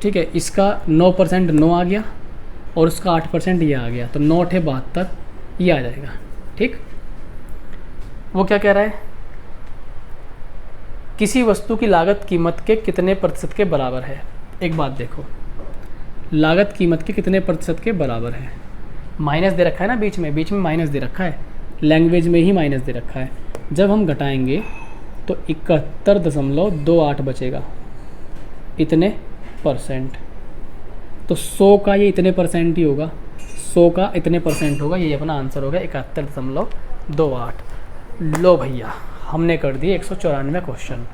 Speaker 1: ठीक है, इसका 9% 9 आ गया, और उसका 8% ये आ गया, तो 9 × 72 ये आ जाएगा। ठीक, वो क्या कह रहा है, किसी वस्तु की लागत कीमत के कितने प्रतिशत के बराबर है। एक बात देखो, लागत कीमत के कितने प्रतिशत के बराबर है, माइनस दे रखा है ना, बीच में माइनस दे रखा है, लैंग्वेज में ही माइनस दे रखा है। जब हम घटाएंगे तो 71.28 बचेगा, इतने %। तो 100 का ये इतने % ही होगा, 100 का इतने % होगा, ये अपना आंसर होगा 71.28। लो भैया, हमने कर दिए 194 क्वेश्चन।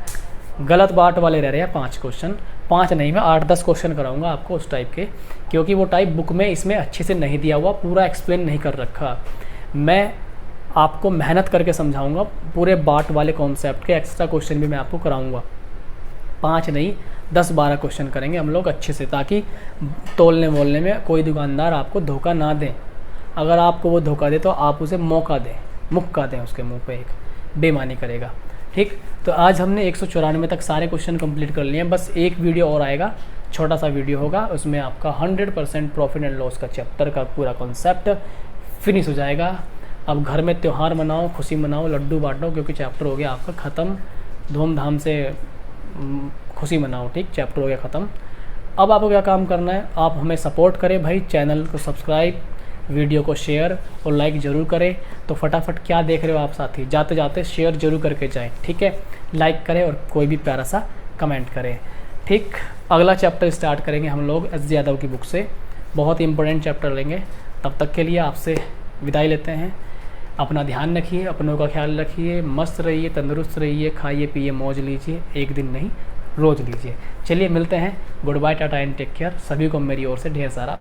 Speaker 1: गलत बाट वाले रह रहे हैं 5 क्वेश्चन, 5 नहीं, मैं 8-10 क्वेश्चन कराऊंगा आपको उस टाइप के, क्योंकि वो टाइप बुक में इसमें अच्छे से नहीं दिया हुआ, पूरा एक्सप्लेन नहीं कर रखा। मैं आपको मेहनत करके समझाऊंगा, पूरे बाट वाले कॉन्सेप्ट के एक्स्ट्रा क्वेश्चन भी मैं आपको कराऊंगा। 5 नहीं, 10-12 क्वेश्चन करेंगे हम लोग अच्छे से, ताकि तोलने मोलने में कोई दुकानदार आपको धोखा ना दें। अगर आपको वो धोखा दे तो आप उसे मौका दें, मुक्का दें उसके मुंह पे, एक बेईमानी करेगा। ठीक, तो आज हमने 194 तक सारे क्वेश्चन कंप्लीट कर लिए हैं। बस एक वीडियो और आएगा, छोटा सा वीडियो होगा, उसमें आपका 100% प्रॉफिट एंड लॉस का चैप्टर का पूरा कॉन्सेप्ट फिनिश हो जाएगा। अब घर में त्यौहार मनाओ, खुशी मनाओ, लड्डू बांटो, क्योंकि चैप्टर हो गया आपका ख़त्म। धूमधाम से खुशी मनाओ। ठीक, चैप्टर हो गया ख़त्म। अब आपको क्या काम करना है, आप हमें सपोर्ट करें भाई, चैनल को सब्सक्राइब, वीडियो को शेयर और लाइक ज़रूर करें। तो फटाफट क्या देख रहे हो आप साथी, जाते जाते शेयर जरूर करके जाएं। ठीक है, लाइक करें और कोई भी प्यारा सा कमेंट करें। ठीक, अगला चैप्टर स्टार्ट करेंगे हम लोग एस यादव की बुक से, बहुत ही इंपॉर्टेंट चैप्टर लेंगे। तब तक के लिए आपसे विदाई लेते हैं। अपना ध्यान रखिए, अपनों का ख्याल रखिए, मस्त रहिए, तंदुरुस्त रहिए, खाइए पिए मौज लीजिए, एक दिन नहीं रोज़ लीजिए। चलिए मिलते हैं, goodbye, tata and take care. सभी को मेरी ओर से ढेर सारा